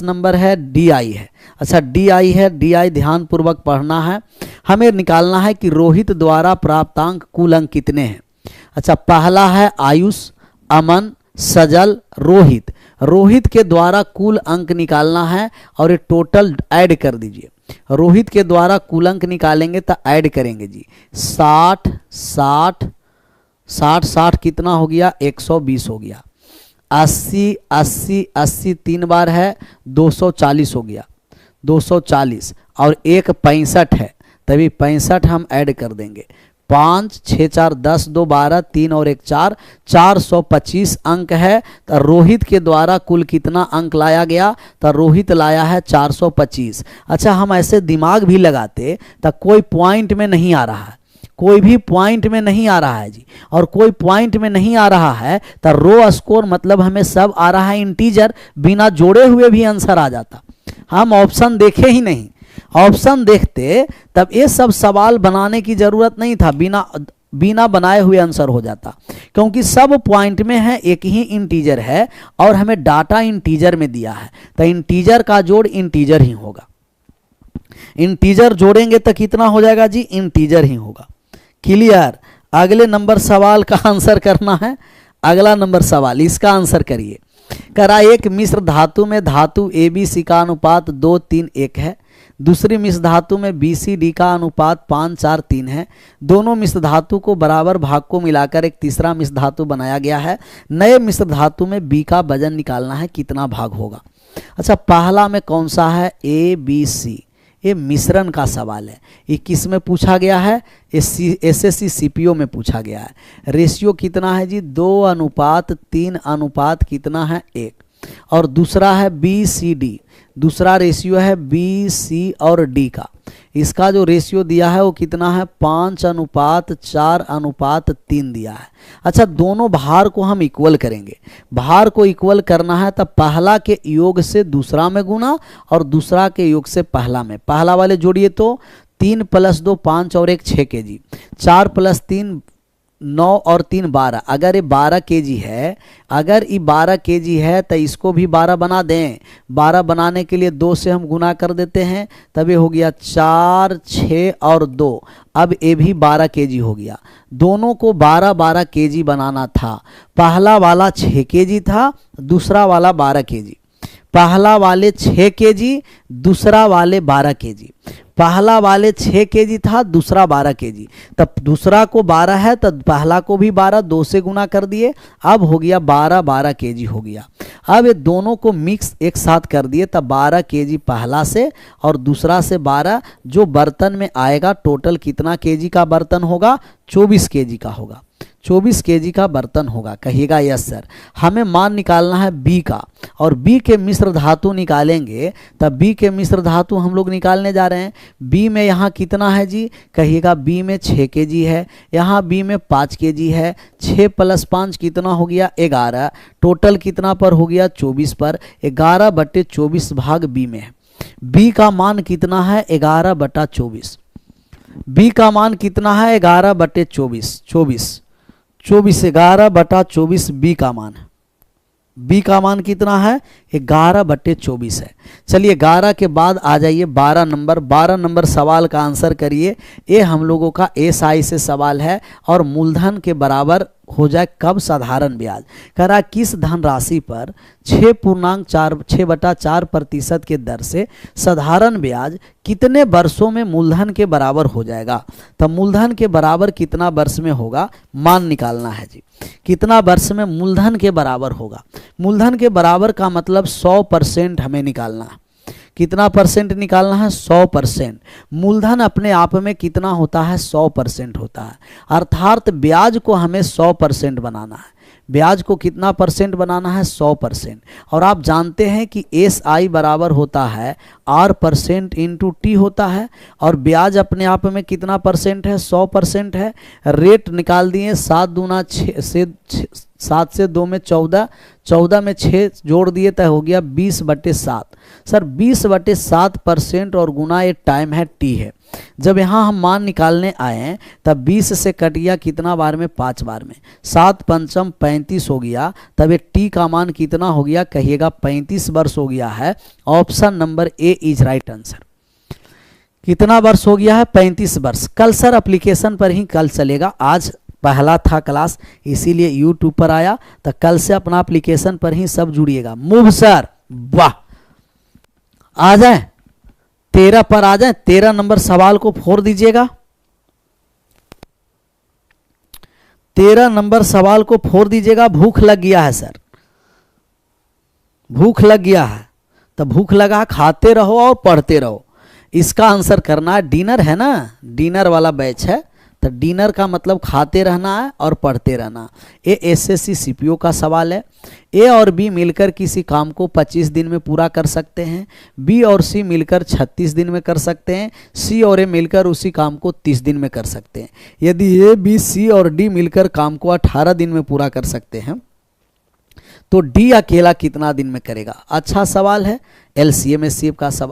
[SPEAKER 1] नंबर है DI है। अच्छा DI है, DI ध्यान पूर्वक पढ़ना है। हमें निकालना है कि रोहित द्वारा प्राप्तांक कुल अंक कितने हैं। अच्छा पहला है आयुष, अमन, सजल, रोहित। रोहित के द्वारा कुल अंक निकालना है और ये टोटल ऐड कर दीजिए। रोहित के द्वारा कुल अंक निकालेंगे तो ऐड करेंगे जी। 60 60 60 60 कितना हो गया, 120 हो गया। 80 80 80 3 बार है, 240 हो गया, 240। और एक 65 है, तभी 65 हम ऐड कर देंगे। 5 6 4 10 2 12 3 और 1 4, 425 अंक है। तो रोहित के द्वारा कुल कितना अंक लाया गया, तो रोहित लाया है 425। अच्छा हम ऐसे दिमाग भी लगाते तो कोई पॉइंट में नहीं आ रहा है, कोई भी पॉइंट में नहीं आ रहा है जी, और कोई पॉइंट में नहीं आ रहा है तो रो स्कोर मतलब हमें सब आ रहा है इंटीजर, बिना जोड़े हुए भी आंसर आ जाता। हम ऑप्शन देखे ही नहीं, ऑप्शन देखते तब ये सब सवाल बनाने की जरूरत नहीं था, बिना बनाए हुए आंसर हो जाता। क्योंकि सब पॉइंट में है, एक ही इंटीजर है और हमें डाटा इंटीजर में दिया है, तो इंटीजर का जोड़ इंटीजर ही होगा। इंटीजर जोड़ेंगे तो कितना हो जाएगा जी, इंटीजर ही होगा। क्लियर। अगले नंबर सवाल का आंसर करना है। अगला नंबर सवाल, इसका आंसर करिए। करा एक मिश्र धातु में धातु ABC का अनुपात 2:3:1 है। दूसरी मिश्र धातु में BCD का अनुपात 5:4:3 है। दोनों मिश्र धातु को बराबर भाग को मिलाकर एक तीसरा मिश्र धातु बनाया गया है। नए मिश्र धातु में B का वजन निकालना है, कितना भाग होगा। अच्छा पहला में कौन सा है, ABC। ये मिश्रण का सवाल है। ये किस में पूछा गया है, SSC CPO में पूछा गया है। रेशियो कितना है जी, 2:3 कितना है, 1। और दूसरा है BCD, दूसरा रेशियो है BC और D का। इसका जो रेशियो दिया है वो कितना है, 5:4:3 दिया है। अच्छा दोनों भार को हम इक्वल करेंगे। भार को इक्वल करना है तो पहला के योग से दूसरा में गुना और दूसरा के योग से पहला में। पहला वाले जोड़िए तो 3 + 2 5 और 1 6 kg, 4 + 3 9 और 3 12। अगर ये 12 kg है, अगर ये 12 kg है तो इसको भी 12 बना दें। 12 बनाने के लिए 2 से हम गुना कर देते हैं, तब ये हो गया 4 6 और 2। अब ये भी 12 kg हो गया। दोनों को 12 kg बनाना था। पहला वाला 6 kg था, दूसरा वाला 12 kg। पहला वाले 6 kg, दूसरा वाले 12 kg। पहला वाले 6 kg था, दूसरा 12 kg। तब दूसरा को 12 है तो पहला को भी 12, 2 से गुना कर दिए। अब हो गया 12 kg हो गया। अब ये दोनों को मिक्स एक साथ कर दिए तब 12 kg पहला से और दूसरा से 12। जो बर्तन में आएगा टोटल कितना kg का बर्तन होगा, 24 kg का होगा। 24 kg का बर्तन होगा। कहिएगा यस सर। हमें मान निकालना है B का, और B के मिश्र धातु निकालेंगे तब B के मिश्र धातु हम लोग निकालने जा रहे हैं। B में यहाँ कितना है जी, कहिएगा B में 6 kg है, यहाँ B में 5 kg है। 6 + 5 कितना हो गया, 11। टोटल कितना पर हो गया, 24 पर। 11/24 भाग B में है। B का मान कितना है, 11/24। B का मान कितना है, 11/24। 11/24 B का मान है। बी का मान कितना है 11/24 है। चलिए 11 के बाद आ जाइए 12 नंबर। 12 नंबर सवाल का आंसर करिए। ये हम लोगों का एसआई से सवाल है और मूलधन के बराबर हो जाए कब साधारण ब्याज। कह रहा किस धनराशि पर 6.4% के दर से साधारण ब्याज कितने वर्षों में मूलधन के बराबर हो जाएगा। तब मूलधन के बराबर कितना वर्ष में होगा मान निकालना है जी। कितना वर्ष में मूलधन के बराबर होगा। मूलधन के बराबर का मतलब 100% हमें निकालना है। कितना परसेंट निकालना है 100%। मूलधन अपने आप में कितना होता है 100% होता है, अर्थात ब्याज को हमें 100% बनाना है। ब्याज को कितना परसेंट बनाना है 100%। और आप जानते हैं कि एस आई बराबर होता है R% इंटू टी होता है और ब्याज अपने आप में कितना परसेंट है 100% है। रेट निकाल दिए 7 दूना 6 से 7 से 2 में 14, 14 में 6 जोड़ दिए तो हो गया 20/7। सर 20/7% और गुना ये टाइम है टी है। जब यहाँ हम मान निकालने आए तब 20 से कट गया कितना बार में 5 बार में, 7 पंचम 35 हो गया। तब ये टी का मान कितना हो गया कहिएगा 35 वर्ष हो गया है। Option number A is right answer. कितना वर्ष हो गया है 35 वर्ष। कल सर एप्लीकेशन पर ही कल चलेगा, आज पहला था क्लास इसीलिए यूट्यूब पर आया, तो कल से अपना एप्लीकेशन पर ही सब जुड़िएगा। मूव सर, वाह आ जाए 13 पर आ जाए। 13 नंबर सवाल को फोड़ दीजिएगा। 13 नंबर सवाल को फोड़ दीजिएगा। भूख लग गया है सर, भूख लग गया है तो भूख लगा खाते रहो और पढ़ते रहो। इसका आंसर करना है। डिनर है ना, डिनर वाला बैच है तो डिनर का मतलब खाते रहना है और पढ़ते रहना। ये एसएससी सीपीओ का सवाल है। ए और बी मिलकर किसी काम को 25 दिन में पूरा कर सकते हैं। बी और सी मिलकर 36 दिन में कर सकते हैं। सी और ए मिलकर उसी काम को 30 दिन में कर सकते हैं। यदि ए बी सी और डी मिलकर काम को 18 दिन में पूरा कर सकते हैं तो डी अकेला कितना दिन में करेगा। अच्छा सवाल है। एलसीएम एससीएफ का सब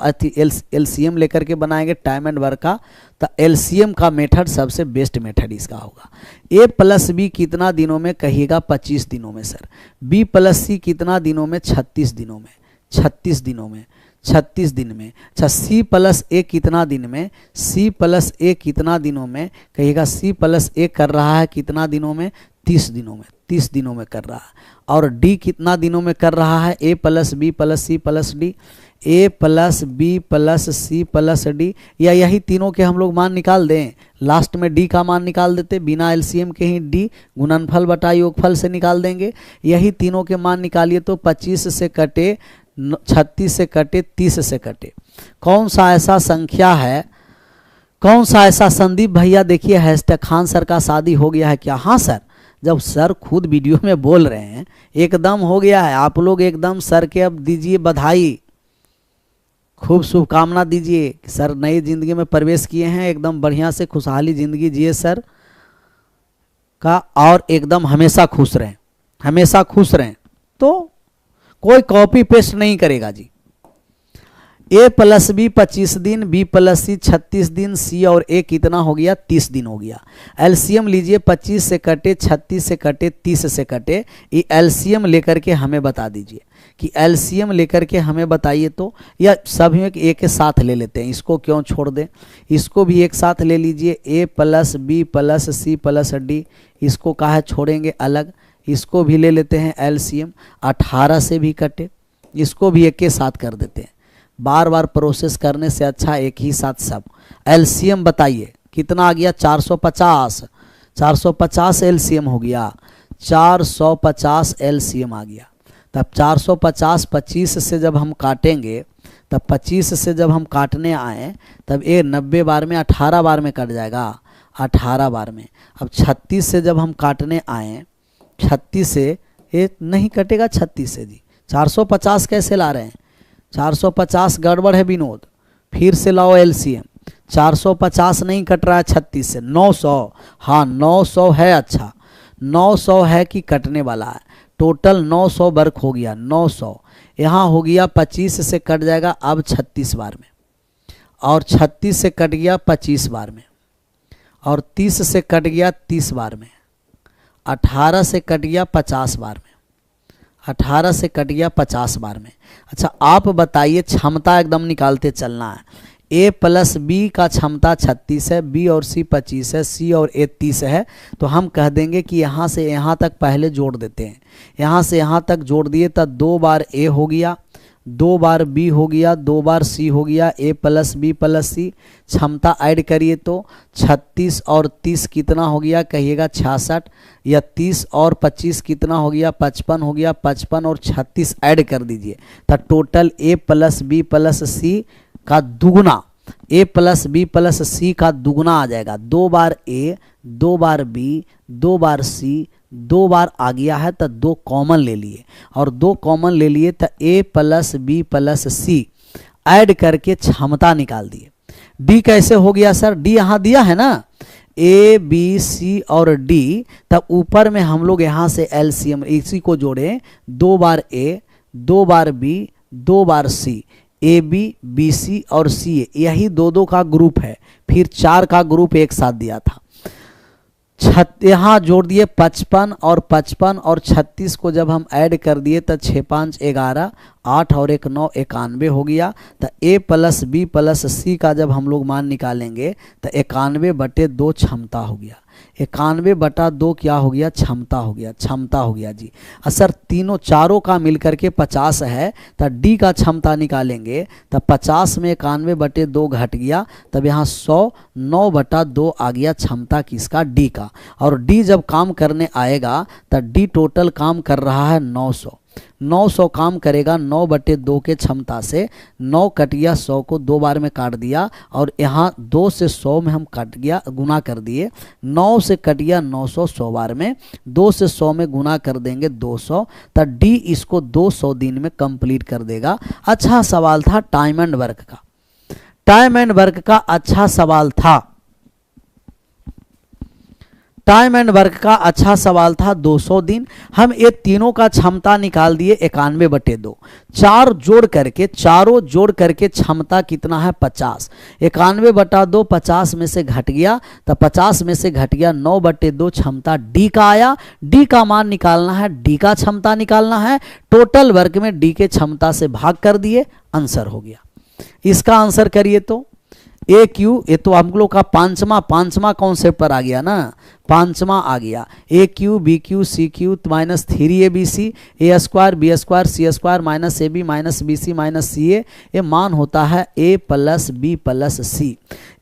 [SPEAKER 1] एलसीएम लेकर के बनाएंगे टाइम एंड वर्क का, तो एलसीएम का मेथड सबसे बेस्ट मेथड इसका होगा। ए प्लस बी कितना दिनों में कहिएगा 25 दिनों में सर। बी प्लस सी कितना दिनों में 36 दिनों में, 36 दिनों में, 36 दिन में। अच्छा सी प्लस ए कितना दिन में, सी प्लस ए कितना दिनों में कहिएगा। सी प्लस ए कर रहा है कितना दिनों में 30 दिनों में, 30 दिनों में कर रहा है। और डी कितना दिनों में कर रहा है A plus B plus C plus D, A plus B plus C plus D, या यही तीनों के हम लोग मान निकाल दें। लास्ट में डी का मान निकाल देते बिना एलसीएम के ही। डी गुणनफल बटा योगफल से निकाल देंगे। यही तीनों के मान निकालिए तो 25 से कटे 36 से कटे 30 से कटे। कौन सा ऐसा संख्या है, कौन सा ऐसा संदीप भैया देखिए हैशटैग खान सर का शादी हो गया है क्या। हाँ सर, जब सर खुद वीडियो में बोल रहे हैं एकदम हो गया है। आप लोग एकदम सर के अब दीजिए बधाई, खूब शुभकामना दीजिए। सर नई जिंदगी में प्रवेश किए हैं, एकदम बढ़िया से खुशहाली जिंदगी जिए सर का, और एकदम हमेशा खुश रहें, हमेशा खुश रहें। तो कोई कॉपी पेस्ट नहीं करेगा जी। ए प्लस बी 25 दिन, बी प्लस सी 36 दिन, सी और ए कितना हो गया 30 दिन हो गया। एलसीएम लीजिए 25 से कटे 36 से कटे 30 से कटे। ये एलसीएम लेकर के हमें बता दीजिए कि एलसीएम लेकर के हमें बताइए तो, या सभी में एक के साथ ले लेते हैं, इसको क्यों छोड़ दें, इसको भी एक साथ ले लीजिए। A plus B plus C plus D, इसको कहा है छोड़ेंगे अलग, इसको भी ले लेते हैं एलसीएम। 18 से भी कटे, इसको भी एक के साथ कर देते हैं। बार बार प्रोसेस करने से अच्छा एक ही साथ सब। एलसीएम बताइए कितना आ गया 450, 450 एलसीएम हो गया, 450 एलसीएम आ गया। तब 450 25 से जब हम काटेंगे, तब 25 से जब हम काटने आए तब ये 90 बार में 18 बार में कट जाएगा, 18 बार में। अब 36 से जब हम काटने आए, 36 से ये नहीं कटेगा, 36 से जी 450 कैसे ला रहे हैं, 450 गड़बड़ है विनोद, फिर से लाओ एलसीएम। 450 नहीं कट रहा है 36 से, 900, हाँ 900 है। अच्छा 900 है कि कटने वाला है, टोटल 900 वर्क हो गया। 900 यहाँ हो गया 25 से कट जाएगा अब 36 बार में, और 36 से कट गया 25 बार में, और 30 से कट गया 30 बार में, 18 से कट गया 50 बार में, 18 से कट गया 50 बार में। अच्छा आप बताइए, क्षमता एकदम निकालते चलना है। A प्लस बी का क्षमता 36 है, बी और सी 25 है, सी और ए 30 है। तो हम कह देंगे कि यहाँ से यहाँ तक पहले जोड़ देते हैं। यहाँ से यहाँ तक जोड़ दिए तो 2 बार A हो गया, 2 बार B हो गया, 2 बार C हो गया, A प्लस बी प्लस सी। क्षमता ऐड करिए तो 36 और 30 कितना हो गया, कहिएगा 66, या 30 और 25 कितना हो गया, 55 हो गया। 55 और 36 ऐड कर दीजिए तो total A plus B plus C का दुगुना, A plus B plus C का दुगुना आ जाएगा। 2 बार A, 2 बार B, 2 बार C, 2 बार आ गया है तो 2 कॉमन ले लिए, और 2 कॉमन ले लिए तो A plus B plus C add करके क्षमता निकाल दिए। D कैसे हो गया सर, D यहाँ दिया है ना, A B C और D, तब ऊपर में हम लोग यहाँ से LCM इसी को जोड़े, 2 बार A, 2 बार B, 2 बार C, A B B C और सी ए, यही 2-2 का ग्रुप है। फिर 4 का ग्रुप एक साथ दिया था। यहाँ जोड़ दिए 55 और 55 और 36 को जब हम ऐड कर दिए तो 6 5 11, 8 और 1 9, 91 हो गया। तो A plus B plus C का जब हम लोग मान निकालेंगे तो 91/2 क्षमता हो गया। 91/2 क्या हो गया, क्षमता हो गया, क्षमता हो गया जी। सर तीनों चारों का मिलकर के 50 है तो D का क्षमता निकालेंगे तो 50 में 91/2 घट गया, तब यहाँ 109/2 आ गया क्षमता किसका, D का। और D जब काम करने आएगा तो D टोटल काम कर रहा है 900 काम करेगा 9/2 के क्षमता से। 9 कट गया, 100 को 2 बार में काट दिया, और यहाँ 2 से 100 में हम कट गया, गुना कर दिए। 9 से कट गया 900 100 बार में, 2 से 100 में गुना कर देंगे 200, तो डी इसको 200 दिन में कंप्लीट कर देगा। अच्छा सवाल था टाइम एंड वर्क का, टाइम एंड वर्क का अच्छा सवाल था, टाइम एंड वर्क का अच्छा सवाल था। 200 दिन। हम ये तीनों का क्षमता निकाल दिए 91/2। चारों जोड़ करके क्षमता कितना है 50। 91/2 50 में से घट गया, तो 50 में से घट गया 9/2 क्षमता डी का आया। डी का मान निकालना है, डी का क्षमता निकालना है। टोटल वर्क में डी के क्षमता से भाग कर दिए, आंसर हो गया। इसका आंसर करिए तो ए क्यू, ये तो हम लोग का पांचवा कॉन्सेप्ट पर आ गया ना, पांचवा आ गया। A Q B Q C Q minus 3abc, A square B square C square minus A B minus B C minus C A. ये मान होता है A plus B plus C.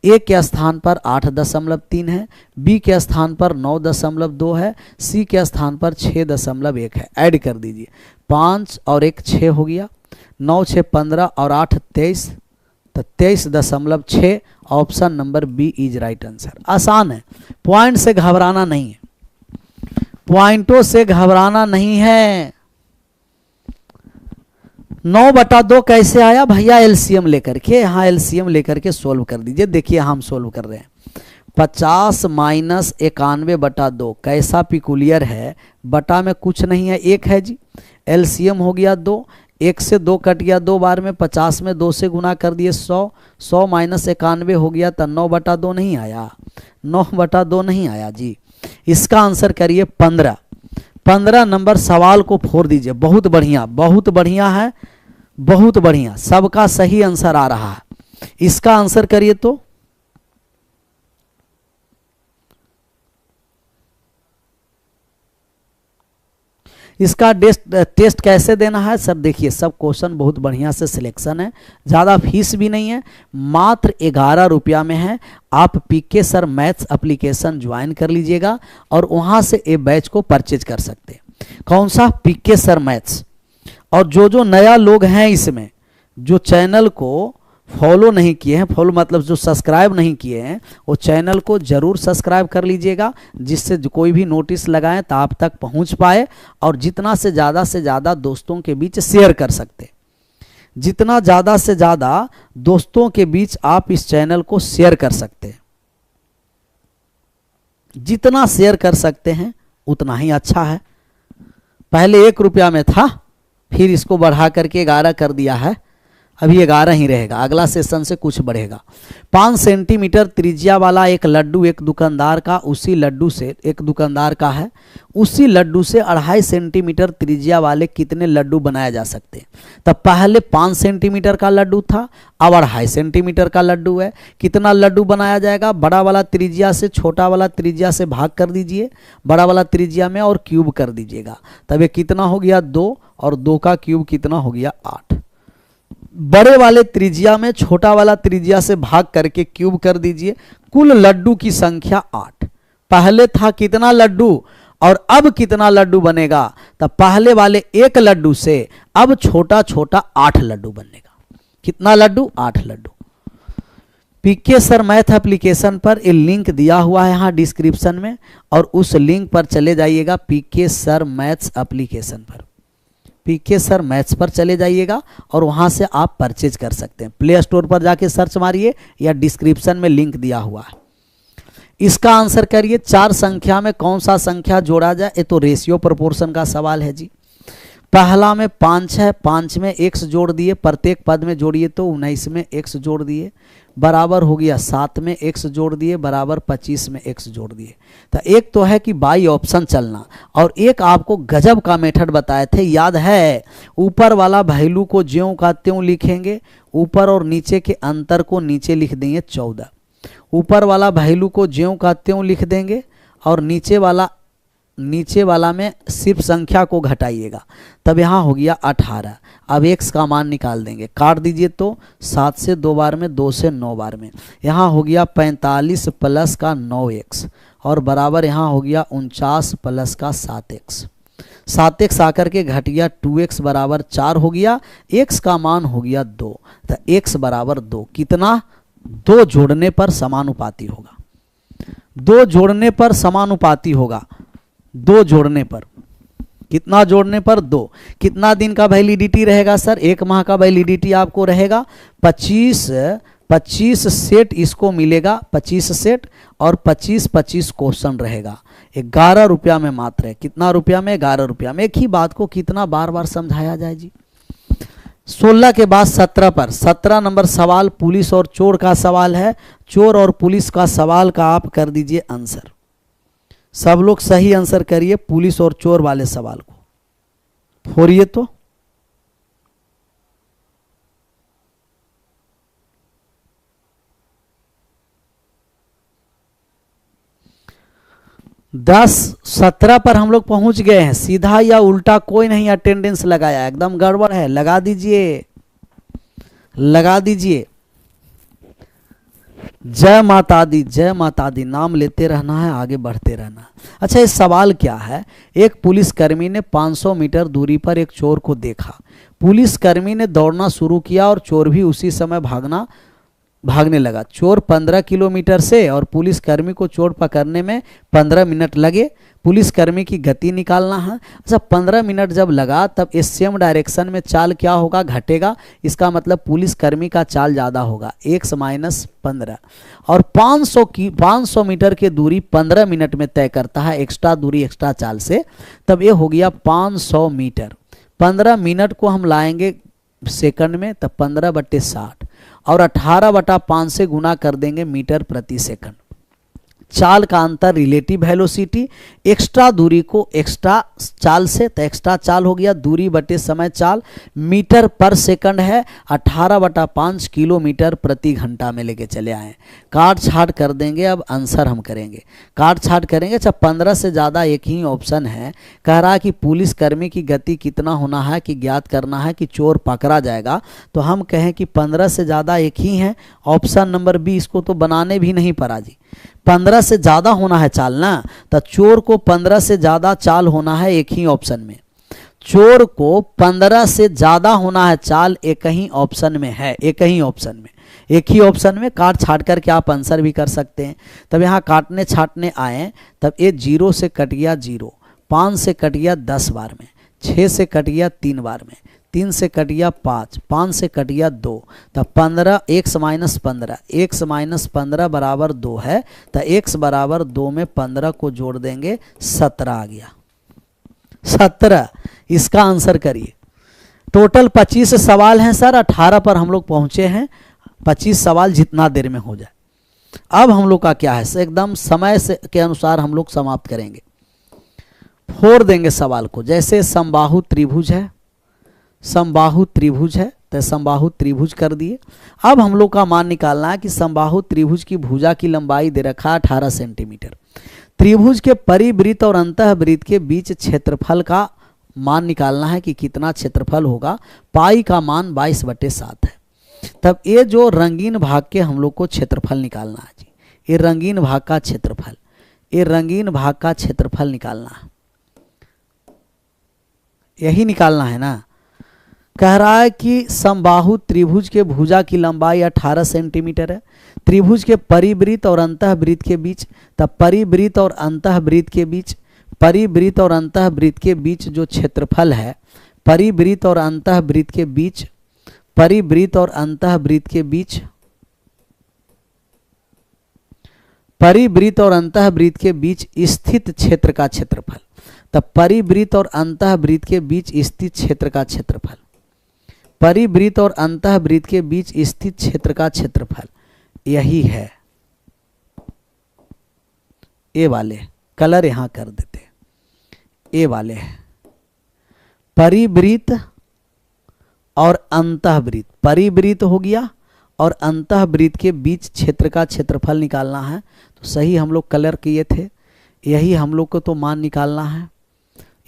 [SPEAKER 1] A के स्थान पर 8.3 है, बी के स्थान पर 9.2 है, सी के स्थान पर 6.1 है। ऐड कर दीजिए, 5 और 1 6 हो गया, 9 6 15 और 8 23, तो 23.6। Option number B is right answer. आसान है, पॉइंट से घबराना नहीं है, पॉइंटों से घबराना नहीं है। 9/2 कैसे आया भैया, एलसीएम लेकर के, यहाँ एलसीएम लेकर के सोल्व कर दीजिए। देखिए हम सोल्व कर रहे हैं। 50 माइनस 91/2 कैसा पिकुलियर है, बटा में कुछ नहीं है, 1 है जी। एलसीएम हो गया 2, 1 से 2 कट गया 2 बार में, 50 में 2 से गुना कर दिए 100, 100 माइनस 91 हो गया, तो 9/2 नहीं आया, 9/2 नहीं आया जी। इसका आंसर करिए 15। 15 नंबर सवाल को फोड़ दीजिए। बहुत बढ़िया, बहुत बढ़िया है, बहुत बढ़िया, सबका सही आंसर आ रहा है। इसका आंसर करिए तो इसका टेस्ट कैसे देना है सर, देखिए सब क्वेश्चन बहुत बढ़िया से सिलेक्शन है, ज़्यादा फीस भी नहीं है, मात्र 11 रुपया में है। आप PK sir maths application join कर लीजिएगा और वहाँ से ये बैच को परचेज कर सकते हैं। कौन सा, पीके सर मैथ्स। और जो नया लोग हैं इसमें, जो चैनल को फॉलो नहीं किए हैं, फॉलो मतलब जो सब्सक्राइब नहीं किए हैं, वो चैनल को जरूर सब्सक्राइब कर लीजिएगा, जिससे कोई भी नोटिस लगाएं तो आप तक पहुंच पाए। और जितना से ज़्यादा दोस्तों के बीच शेयर कर सकते, जितना ज़्यादा से ज़्यादा दोस्तों के बीच आप इस चैनल को शेयर कर सकते हैं, जितना शेयर कर सकते हैं उतना ही अच्छा है। पहले 1 रुपया में था, फिर इसको बढ़ा करके 11 कर दिया है। अभी 11 ही रहेगा, अगला सेशन से कुछ बढ़ेगा। 5 सेंटीमीटर त्रिज्या वाला एक लड्डू एक दुकानदार का उसी लड्डू से, एक दुकानदार का है, उसी लड्डू से 2.5 सेंटीमीटर त्रिज्या वाले कितने लड्डू बनाए जा सकते हैं। तब पहले 5 सेंटीमीटर का लड्डू था, अब 2.5 सेंटीमीटर का लड्डू है। कितना लड्डू बनाया जाएगा, बड़ा वाला त्रिज्या से छोटा वाला त्रिज्या से भाग कर दीजिए, बड़ा वाला त्रिज्या में और क्यूब कर दीजिएगा। तब ये कितना हो गया 2, और 2 का क्यूब कितना हो गया 8। बड़े वाले त्रिज्या में छोटा वाला त्रिज्या से भाग करके क्यूब कर दीजिए, कुल लड्डू की संख्या 8। पहले था कितना लड्डू और अब कितना लड्डू बनेगा, तब पहले वाले एक लड्डू से अब छोटा छोटा 8 लड्डू बनेगा। कितना लड्डू, 8 लड्डू। पीके सर मैथ एप्लीकेशन पर ये लिंक दिया हुआ है यहाँ डिस्क्रिप्शन में, और उस लिंक पर चले जाइएगा, पीके सर मैथ्स एप्लीकेशन पर, पीके सर मैथ्स पर चले जाइएगा और वहाँ से आप परचेज कर सकते हैं। प्ले स्टोर पर जाके सर्च मारिए या डिस्क्रिप्शन में लिंक दिया हुआ है। इसका आंसर करिए, 4 संख्या में कौन सा संख्या जोड़ा जाए। ये तो रेशियो प्रोपोर्शन का सवाल है जी। पहला में 5 है, 5 में x जोड़ दिए, प्रत्येक पद में जोड़िए तो 19 में x जोड़ दिए, बराबर हो गया 7 में x जोड़ दिए, बराबर 25 में x जोड़ दिए। तो एक तो है कि बाई ऑप्शन चलना, और एक आपको गजब का मेथड बताए थे, याद है। ऊपर वाला वैल्यू को ज्यों का त्यों लिखेंगे, ऊपर और नीचे के अंतर को नीचे लिख देंगे 14। ऊपर वाला वैल्यू को ज्यों का त्यों लिख देंगे और नीचे वाला में सिर्फ संख्या को घटाइएगा, तब यहाँ हो गया 18। अब x का मान निकाल देंगे, काट दीजिए तो 7 से 2 बार में, 2 से 9 बार में, यहाँ हो गया 45 प्लस का 9x, और बराबर यहाँ हो गया 49 प्लस का 7x। 7x आकर के घट गया 2x बराबर 4 हो गया, x का मान हो गया 2। तो x बराबर 2 कितना, 2 जोड़ने पर समानुपाती होगा। 2 जोड़ने पर समानुपाती होगा, 2 जोड़ने पर, कितना जोड़ने पर 2। कितना दिन का वैलिडिटी रहेगा सर, 1 माह का वैलिडिटी आपको रहेगा। 25 सेट इसको मिलेगा, 25 सेट, और 25 क्वेश्चन रहेगा। 11 रुपया में मात्र है। कितना रुपया में, 11 रुपया में। एक ही बात को कितना बार बार समझाया जाए जी। 16 के बाद 17 पर, 17 नंबर सवाल पुलिस और चोर का सवाल है। चोर और पुलिस का सवाल का आप कर दीजिए आंसर। सब लोग सही आंसर करिए पुलिस और चोर वाले सवाल को। फोड़िए तो। दस 17 पर हम लोग पहुंच गए हैं। सीधा या उल्टा कोई नहीं अटेंडेंस लगाया, एकदम गड़बड़ है। लगा दीजिए, लगा दीजिए। जय माता दी, जय माता दी, नाम लेते रहना है, आगे बढ़ते रहना। अच्छा, ये सवाल क्या है। एक पुलिसकर्मी ने 500 मीटर दूरी पर एक चोर को देखा। पुलिसकर्मी ने दौड़ना शुरू किया और चोर भी उसी समय भागने लगा। चोर 15 किलोमीटर से, और पुलिसकर्मी को चोर पकड़ने में 15 मिनट लगे। पुलिसकर्मी की गति निकालना है। अच्छा, 15 मिनट जब लगा तब इस सेम डायरेक्शन में चाल क्या होगा, घटेगा। इसका मतलब पुलिसकर्मी का चाल ज़्यादा होगा, x माइनस 15। और 500 मीटर की दूरी 15 मिनट में तय करता है, एक्स्ट्रा दूरी एक्स्ट्रा चाल से। तब ये हो गया 500 मीटर। 15 मिनट को हम लाएंगे सेकंड में, तब 15/60, और 18/5 से गुना कर देंगे मीटर प्रति सेकंड। चाल का अंतर रिलेटिव वेलोसिटी, एक्स्ट्रा दूरी को एक्स्ट्रा चाल से, तो एक्स्ट्रा चाल हो गया दूरी बटे समय चाल। मीटर पर सेकंड है, 18/5 किलोमीटर प्रति घंटा में लेके चले आए। काट छाट कर देंगे, अब आंसर हम करेंगे। काट छाट करेंगे। अच्छा, 15 से ज़्यादा एक ही ऑप्शन है। कह रहा है कि पुलिसकर्मी की गति कितना होना है कि ज्ञात करना है कि चोर पकड़ा जाएगा। तो हम कहें कि 15 से ज़्यादा एक ही है। ऑप्शन नंबर बी, इसको तो बनाने भी नहीं पड़ा जी। 15 से ज़्यादा होना है चाल ना, तो चोर को 15 से ज़्यादा चाल होना है एक ही ऑप्शन में। चोर को 15 से ज़्यादा होना है चाल एक ही ऑप्शन में है, एक ही ऑप्शन में, एक ही ऑप्शन में। काट छाट करके आप आंसर भी कर सकते हैं। तब यहाँ काटने छाटने आए, तब ये 0 से कट गया 0, 5 से कट गया 10 बार में, 6 से कट गया 3 बार में, 3 से कट गया 5, 5 से कट गया 2, तब 15, x माइनस 15, x माइनस 15 बराबर 2 है। तो x बराबर 2 में 15 को जोड़ देंगे, 17 आ गया। 17 इसका आंसर करिए। टोटल 25 सवाल हैं सर, 18 पर हम लोग पहुंचे हैं। 25 सवाल जितना देर में हो जाए। अब हम लोग का क्या है, एकदम समय से के अनुसार हम लोग समाप्त करेंगे। फोड़ देंगे सवाल को। जैसे समबाहु त्रिभुज है, समबाहु त्रिभुज है तो समबाहु त्रिभुज कर दिए। अब हम लोग का मान निकालना है कि समबाहु त्रिभुज की भुजा की लंबाई दे रखा है 18 सेंटीमीटर। त्रिभुज के परिवृत्त और अंतःवृत्त के बीच क्षेत्रफल का मान निकालना है कि कितना क्षेत्रफल होगा। पाई का मान 22/7 है। तब ये जो रंगीन भाग के हम लोग को क्षेत्रफल निकालना है जी, ये रंगीन भाग का क्षेत्रफल, ये रंगीन भाग का क्षेत्रफल निकालना है, यही निकालना है ना। कह रहा है कि समबाहु त्रिभुज के भुजा की लंबाई 18 सेंटीमीटर है। त्रिभुज के परिवृत्त और अंतःवृत्त के बीच, तब परिवृत्त और अंतःवृत्त के बीच, परिवृत्त और अंतःवृत्त के बीच जो क्षेत्रफल है, परिवृत्त और अंतःवृत्त के बीच, परिवृत्त और अंतःवृत्त के बीच, परिवृत्त और अंतःवृत्त के बीच स्थित क्षेत्र का क्षेत्रफल। तब परिवृत्त और अंतःवृत्त के बीच स्थित क्षेत्र का क्षेत्रफल, परिवृत्त और अंतःवृत्त के बीच स्थित क्षेत्र का क्षेत्रफल यही है। ए वाले कलर यहां कर देते, ए वाले परिवृत्त और अंतःवृत्त, परिवृत्त हो गया और अंतःवृत्त के बीच क्षेत्र का क्षेत्रफल निकालना है। तो सही हम लोग कलर किए थे, यही हम लोग को तो मान निकालना है,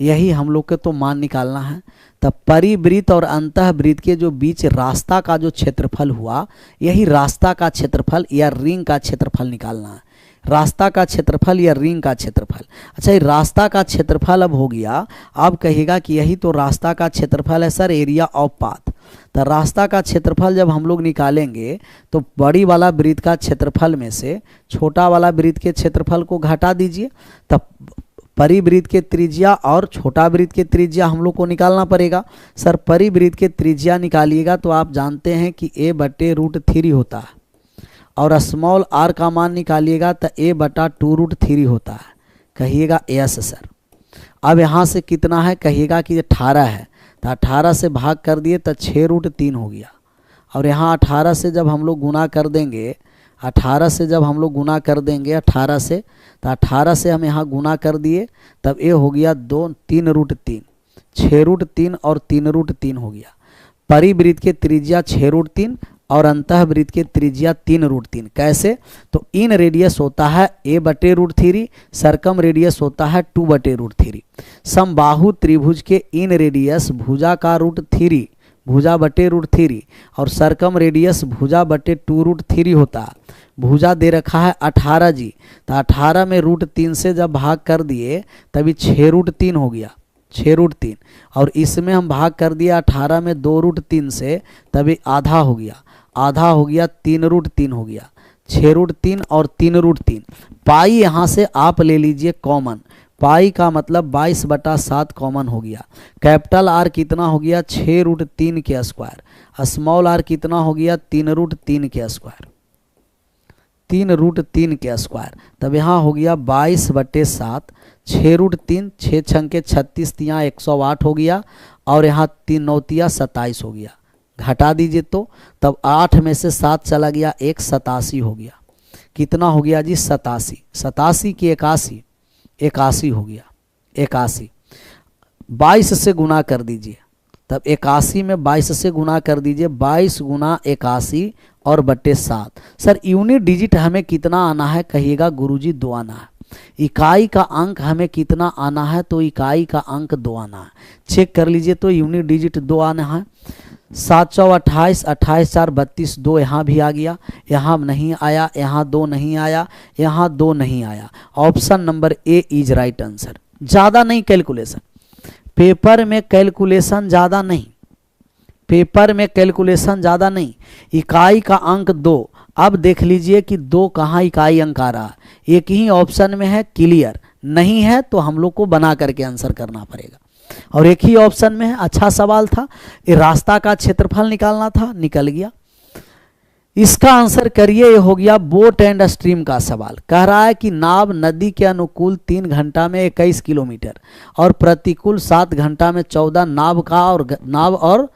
[SPEAKER 1] यही हम लोग को तो मान निकालना है। तब परिवृत्त और अंतःवृत्त के जो बीच रास्ता का जो क्षेत्रफल हुआ, यही रास्ता का क्षेत्रफल या रिंग का क्षेत्रफल निकालना है। रास्ता का क्षेत्रफल या रिंग का क्षेत्रफल। अच्छा, ये रास्ता का क्षेत्रफल अब हो गया। अब कहेगा कि यही तो रास्ता का क्षेत्रफल है सर, एरिया ऑफ पाथ। तो रास्ता का क्षेत्रफल जब हम लोग निकालेंगे तो बड़ी वाला वृत्त का क्षेत्रफल में से छोटा वाला वृत्त के क्षेत्रफल को घटा दीजिए। तब परिवृत्त के त्रिज्या और छोटा वृत्त के त्रिज्या हम लोग को निकालना पड़ेगा। सर परिवृत्त के त्रिज्या निकालिएगा तो आप जानते हैं कि a/√3 होता है, और स्मॉल r का मान निकालिएगा तो a/2√3 होता है। कहिएगा यस सर। अब यहाँ से कितना है, कहिएगा कि 18 है, तो 18 से भाग कर दिए तो 6√3 हो गया। और यहाँ 18 से जब हम लोग गुना कर देंगे, 18 से जब हम लोग गुना कर देंगे 18 से, तो 18 से हम यहाँ गुना कर दिए, तब ये हो गया 3√3, 6√3 और 3√3 हो गया। परिवृत्त के त्रिज्या 6√3 और अंतःवृत्त के त्रिज्या 3√3। कैसे, तो इन रेडियस होता है a/√3, सरकम रेडियस होता है 2/√3। समबाहु त्रिभुज के इन रेडियस भुजा का √3, भुजा/√3 और सरकम रेडियस भुजा/2√3 होता है। भुजा दे रखा है 18 जी, तो 18 में √3 से जब भाग कर दिए तभी 6√3 हो गया, 6√3। और इसमें हम भाग कर दिया 18 में 2√3 से, तभी आधा हो गया, आधा हो गया 3√3 हो गया, 6√3 और 3√3। पाई यहाँ से आप ले लीजिए कॉमन, पाई का मतलब 22/7 कॉमन हो गया। कैपिटल आर कितना हो गया 6√3 के स्क्वायर, स्मॉल आर कितना हो गया 3√3 के स्क्वायर, 3√3 के स्क्वायर। तब यहाँ हो गया 22/7, 6√3, 6 छंके 36 तियाँ 108 हो गया, और यहाँ 3 9 27 हो गया। घटा दीजिए तो तब 8 में से 7 चला गया, 1 87 हो गया। कितना हो गया जी 87, 87 की 81, 81 हो गया, 81। 22 से गुना कर दीजिए, तब 81 में 22 से गुना कर दीजिए, 22 गुना 81 और बट्टे 7। सर यूनिट डिजिट हमें कितना आना है, कहिएगा गुरुजी 2 आना है। इकाई का अंक हमें कितना आना है, तो इकाई का अंक 2 आना है। चेक कर लीजिए तो यूनिट डिजिट 2 आना है। 7 चौ 28, 28 4 32, 2 यहाँ भी आ गया, यहाँ नहीं आया, यहाँ 2 नहीं आया, यहाँ 2 नहीं आया। Option number A is right answer. ज़्यादा नहीं कैलकुलेशन, पेपर में कैलकुलेशन ज़्यादा नहीं, पेपर में कैलकुलेशन ज़्यादा नहीं। इकाई का अंक 2। अब देख लीजिए कि 2 कहाँ इकाई अंक आ रहा है, एक ही ऑप्शन में है, क्लियर नहीं है तो हम लोग को बना करके आंसर करना पड़ेगा। और एक ही ऑप्शन में है, अच्छा सवाल था। ये रास्ता का क्षेत्रफल निकालना था, निकल गया। इसका आंसर करिए। ये हो गया बोट एंड स्ट्रीम का सवाल। कह रहा है कि नाव नदी के अनुकूल 3 घंटा में 21 किलोमीटर और प्रतिकूल 7 घंटा में 14। नाव और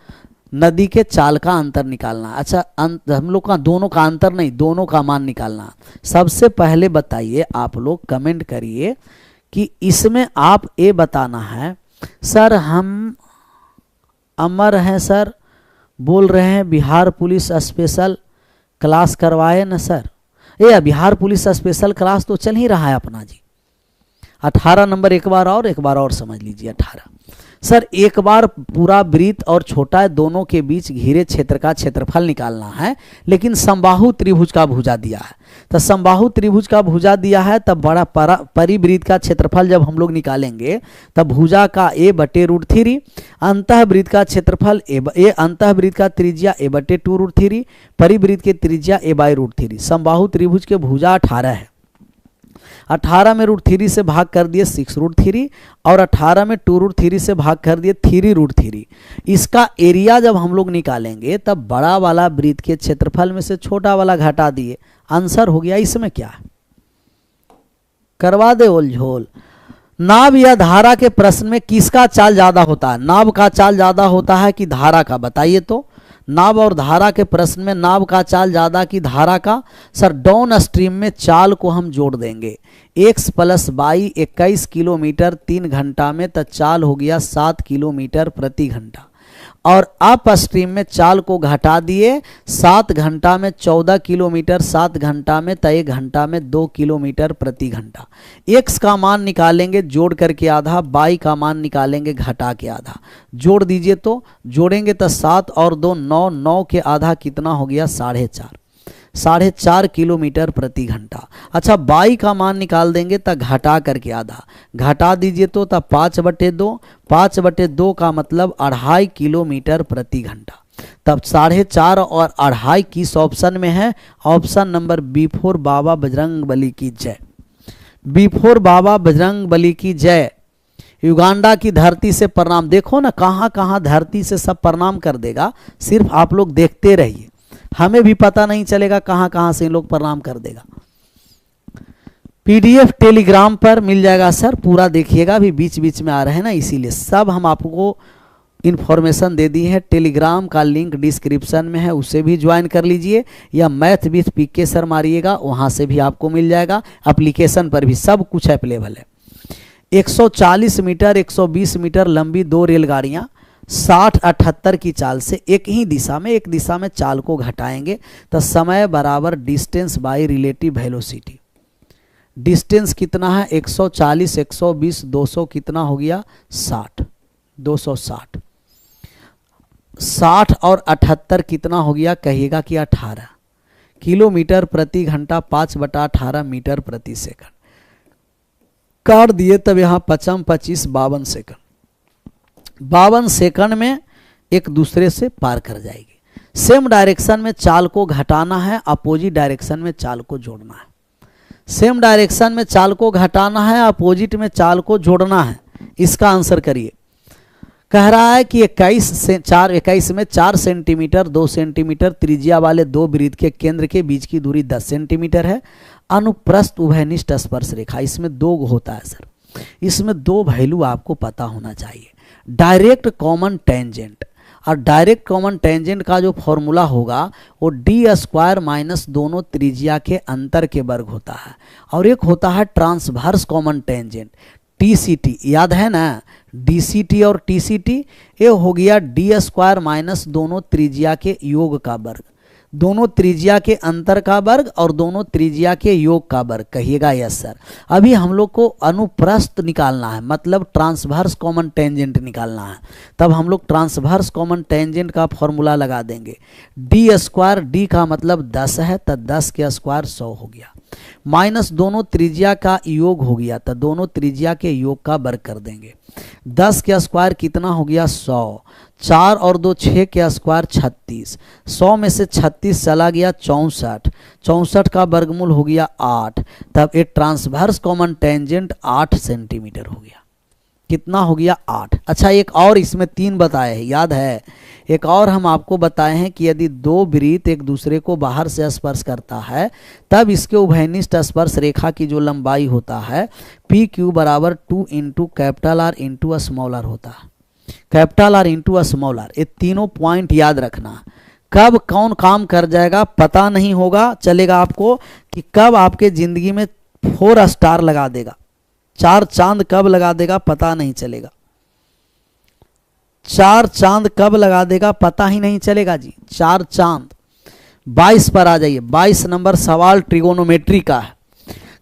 [SPEAKER 1] नदी के चाल का अंतर निकालना। अच्छा, हम लोग का दोनों का अंतर नहीं, दोनों का मान निकालना। सबसे पहले बताइए, आप लोग कमेंट करिए कि इसमें आप ये बताना है। सर हम अमर हैं सर, बोल रहे हैं बिहार पुलिस स्पेशल क्लास करवाए न सर। ये बिहार पुलिस स्पेशल क्लास तो चल ही रहा है अपना जी। 18 नंबर एक बार और समझ लीजिए। 18 सर एक बार पूरा वृत्त और छोटा है दोनों के बीच घिरे क्षेत्र का क्षेत्रफल निकालना है, लेकिन समबाहु त्रिभुज का भुजा दिया है। तो समबाहु त्रिभुज का भुजा दिया है, तब बड़ा परिवृत्त का क्षेत्रफल जब हम लोग निकालेंगे तब भुजा का a/√3, अंतःवृत्त का क्षेत्रफल a अंतःवृत्त का त्रिज्या a/2√3, परिवृत्त के त्रिज्या a/√3। समबाहु त्रिभुज के भुजा 18 है। 18 में √3 से भाग कर दिए 6√3 और 18 में 2√3 से भाग कर दिए 3√3। इसका एरिया जब हम लोग निकालेंगे तब बड़ा वाला वृत्त के क्षेत्रफल में से छोटा वाला घटा दिए, आंसर हो गया। इसमें क्या है, करवा दे ओलझोल। नाव या धारा के प्रश्न में किसका चाल ज्यादा होता है? नाव का चाल ज्यादा होता है कि धारा का? बताइए तो। नाव और धारा के प्रश्न में नाव का चाल ज्यादा कि धारा का? सर डाउन स्ट्रीम में चाल को हम जोड़ देंगे। x + y 21 किलोमीटर 3 घंटा में, तो चाल हो गया 7 किलोमीटर प्रति घंटा। और अप स्ट्रीम में चाल को घटा दिए, 7 घंटा में 14 किलोमीटर, 7 घंटा में तो 1 घंटा में 2 किलोमीटर प्रति घंटा। x का मान निकालेंगे जोड़ करके आधा, y का मान निकालेंगे घटा के आधा। जोड़ दीजिए तो, जोड़ेंगे तो 7 और 2 9, 9 के आधा कितना हो गया 4.5 किलोमीटर प्रति घंटा। अच्छा, y का मान निकाल देंगे तो घटा करके आधा, घटा दीजिए तो 5/2, 5/2 का मतलब 2.5 किलोमीटर प्रति घंटा। तब 4.5 और 2.5 किस ऑप्शन में है? ऑप्शन नंबर B4, बाबा बजरंगबली की जय। B4 बाबा बजरंगबली की जय। युगांडा की धरती से प्रणाम। देखो ना कहाँ कहाँ धरती से सब प्रणाम कर देगा, सिर्फ आप लोग देखते रहिए, हमें भी पता नहीं चलेगा कहाँ कहाँ से इन लोग प्रणाम कर देगा। PDF टेलीग्राम पर मिल जाएगा सर, पूरा देखिएगा, अभी बीच बीच में आ रहे हैं ना, इसीलिए सब हम आपको इन्फॉर्मेशन दे दी है। टेलीग्राम का लिंक डिस्क्रिप्शन में है, उसे भी ज्वाइन कर लीजिए, या मैथ विथ PK सर मारिएगा, वहाँ से भी आपको मिल जाएगा। एप्लीकेशन पर भी सब कुछ अवेलेबल है। 140 मीटर 120 मीटर लंबी 2 रेलगाड़ियाँ 60-78 की चाल से एक ही दिशा में, एक दिशा में चाल को घटाएंगे तो समय बराबर distance by relative velocity. Distance कितना है? 140, 120, 200 कितना हो गया? 60, 260। 60 और 78 कितना हो गया? कहिएगा कि 18 किलोमीटर प्रति घंटा, 5/18 मीटर प्रति सेकंड। काट दिए तब यहाँ 55, 25, 52 सेकंड। 52 सेकंड में एक दूसरे से पार कर जाएगी। सेम डायरेक्शन में चाल को घटाना है, अपोजिट डायरेक्शन में चाल को जोड़ना है। सेम डायरेक्शन में चाल को घटाना है, अपोजिट में चाल को जोड़ना है। इसका आंसर करिए। कह रहा है कि 21 में 4 सेंटीमीटर 2 सेंटीमीटर त्रिज्या वाले 2 वृत्त के केंद्र के बीच की दूरी 10 सेंटीमीटर है। अनुप्रस्थ उभयनिष्ठ स्पर्श रेखा, इसमें 2 होता है सर, इसमें 2 वैल्यू आपको पता होना चाहिए। डायरेक्ट कॉमन टेंजेंट, और डायरेक्ट कॉमन टेंजेंट का जो फॉर्मूला होगा वो d² माइनस दोनों त्रिज्या के अंतर के वर्ग होता है। और एक होता है ट्रांसवर्स कॉमन टेंजेंट, TCT, याद है ना? DCT और TCT, ये हो गया d² माइनस दोनों त्रिज्या के योग का वर्ग, दोनों त्रिज्या के अंतर का वर्ग और दोनों त्रिज्या के योग का वर्ग। कहिएगा यस सर। अभी हम लोग को अनुप्रस्थ निकालना है, मतलब ट्रांसवर्स कॉमन टेंजेंट निकालना है। तब हम लोग ट्रांसवर्स कॉमन टेंजेंट का फॉर्मूला लगा देंगे। d², d का मतलब 10 है, तो 10 के स्क्वायर 100 हो गया, माइनस दोनों त्रिज्या का योग हो गया, तो दोनों त्रिज्या के योग का वर्ग कर देंगे। 10 के स्क्वायर कितना हो गया? 100। 4 और 2 6 के स्क्वायर 36। 100 में से 36 चला गया 64। 64 का वर्गमूल हो गया 8। तब ये ट्रांसवर्स कॉमन टेंजेंट 8 सेंटीमीटर हो गया। कितना हो गया 8। अच्छा एक और इसमें 3 बताए हैं, याद है? एक और हम आपको बताए हैं कि यदि दो वृत्त एक दूसरे को बाहर से स्पर्श करता है तब इसके उभयनिष्ठ स्पर्श रेखा की जो लंबाई होता है पी क्यू बराबर 2 into capital R into small R होता है। Capital R into small R, ये तीनों पॉइंट याद रखना। कब कौन काम कर जाएगा पता नहीं होगा, चलेगा आपको कि कब आपके जिंदगी में 4 स्टार लगा देगा, 4 चांद कब लगा देगा पता नहीं चलेगा। 4 चांद कब लगा देगा पता ही नहीं चलेगा जी। 4 चांद। 22 पर आ जाइए। 22 नंबर सवाल ट्रिगोनोमेट्री का है।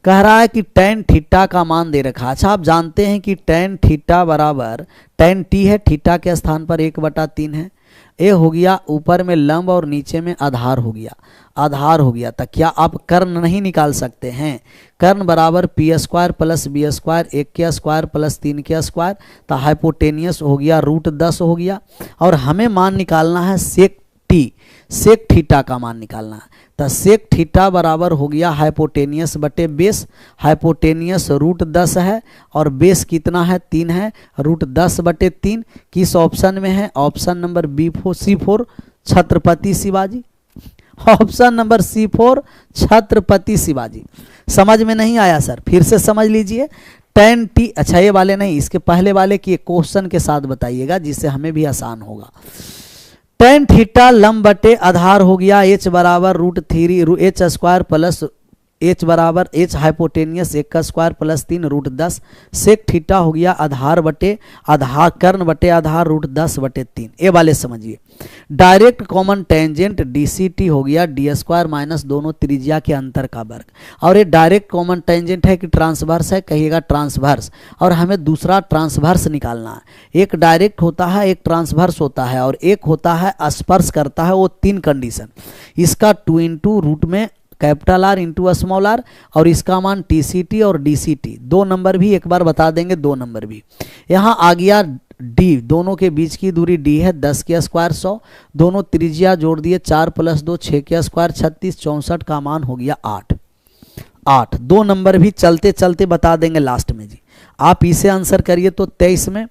[SPEAKER 1] कह रहा है कि tan थीटा का मान दे रखा है। अच्छा आप जानते हैं कि tan थीटा बराबर tan t है, थीटा के स्थान पर 1/3 है। ए हो गया ऊपर में लंब और नीचे में आधार हो गया, आधार हो गया। तो क्या आप कर्ण नहीं निकाल सकते हैं? कर्ण बराबर P square plus B square, 1 के स्क्वायर प्लस 3 के स्क्वायर। तो हाइपोटेनियस हो गया √10 हो गया। और हमें मान निकालना है सेक टी, सेक थीटा का मान निकालना है। तो सेक थीटा बराबर हो गया हाइपोटेनियस बटे बेस। हाइपोटेनियस √10 है और बेस कितना है 3 है, √10 बटे 3। किस ऑप्शन में है? Option number C4 Chhatrapati Shivaji. Option number C4 Chhatrapati Shivaji. समझ में नहीं आया सर? फिर से समझ लीजिए। tan t, अच्छा ये वाले नहीं, इसके पहले वाले की क्वेश्चन के साथ बताइएगा जिससे हमें भी आसान होगा। tan थीटा लंब बटे आधार हो गया h बराबर √3 h स्क्वायर प्लस h बराबर h हाइपोटेनियस 1 का स्क्वायर प्लस 3 √10। सेक थीटा हो गया आधार बटे आधार, कर्ण बटे आधार √10 बटे 3। ये वाले समझिए। डायरेक्ट कॉमन टेंजेंट DCT हो गया d स्क्वायर माइनस दोनों त्रिज्या के अंतर का वर्ग। और ये डायरेक्ट कॉमन टेंजेंट है कि ट्रांसवर्स है? कहिएगा ट्रांसवर्स। और हमें दूसरा ट्रांसवर्स निकालना है। एक डायरेक्ट होता है, एक ट्रांसवर्स होता है और एक होता है स्पर्श करता है। वो 3 कंडीशन। इसका 2 इंटू रूट में capital R into small R और इसका मान TCT और DCT। 2 नंबर भी एक बार बता देंगे, 2 नंबर भी। यहाँ आ गया D, दोनों के बीच की दूरी D है 10 के स्क्वायर 100। दोनों त्रिज्या जोड़ दिए 4 + 2 6 के स्क्वायर 36, 64 का मान हो गया 8। 2 नंबर भी चलते चलते बता देंगे लास्ट में जी। आप इसे आंसर करिए। तो 23 में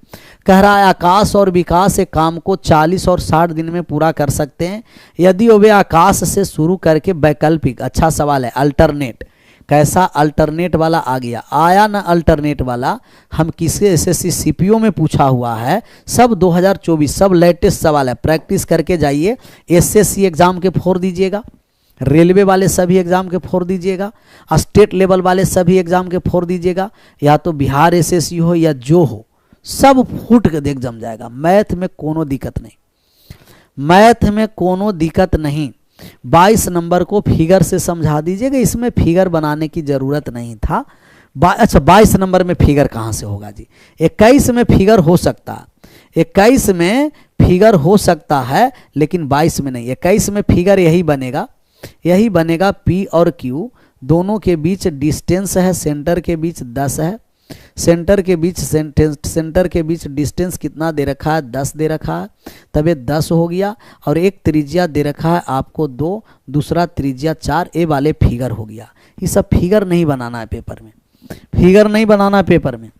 [SPEAKER 1] कह रहा है आकाश और विकास एक काम को 40 और 60 दिन में पूरा कर सकते हैं यदि वे आकाश से शुरू करके वैकल्पिक, अच्छा सवाल है, अल्टरनेट। कैसा? अल्टरनेट वाला आ गया, आया ना अल्टरनेट वाला। हम किसे SSC CPO में पूछा हुआ है, सब 2024, सब लेटेस्ट सवाल है। प्रैक्टिस करके जाइए। SSC एग्जाम के 4 दीजिएगा, रेलवे वाले सभी एग्जाम के 4 दीजिएगा, स्टेट लेवल वाले सभी एग्जाम के 4 दीजिएगा, या तो बिहार SSC हो या जो हो, सब फूट के देख जम जाएगा। मैथ में कोनो दिक्कत नहीं, मैथ में कोनो दिक्कत नहीं। 22 नंबर को फिगर से समझा दीजिएगा, इसमें फिगर बनाने की जरूरत नहीं था। अच्छा 22 नंबर में फिगर कहाँ से होगा जी? 21 में फिगर हो सकता है, 21 में फिगर हो सकता है लेकिन 22 में नहीं। 21 में फिगर यही बनेगा, यही बनेगा P और Q दोनों के बीच डिस्टेंस है, सेंटर के बीच 10 है। सेंटर के बीच डिस्टेंस कितना दे रखा है? 10 दे रखा है, तब ये 10 हो गया। और एक त्रिज्या दे रखा है आपको 2, दूसरा त्रिज्या 4। ए वाले फिगर हो गया। ये सब फिगर नहीं बनाना है पेपर में, फिगर नहीं बनाना है पेपर में।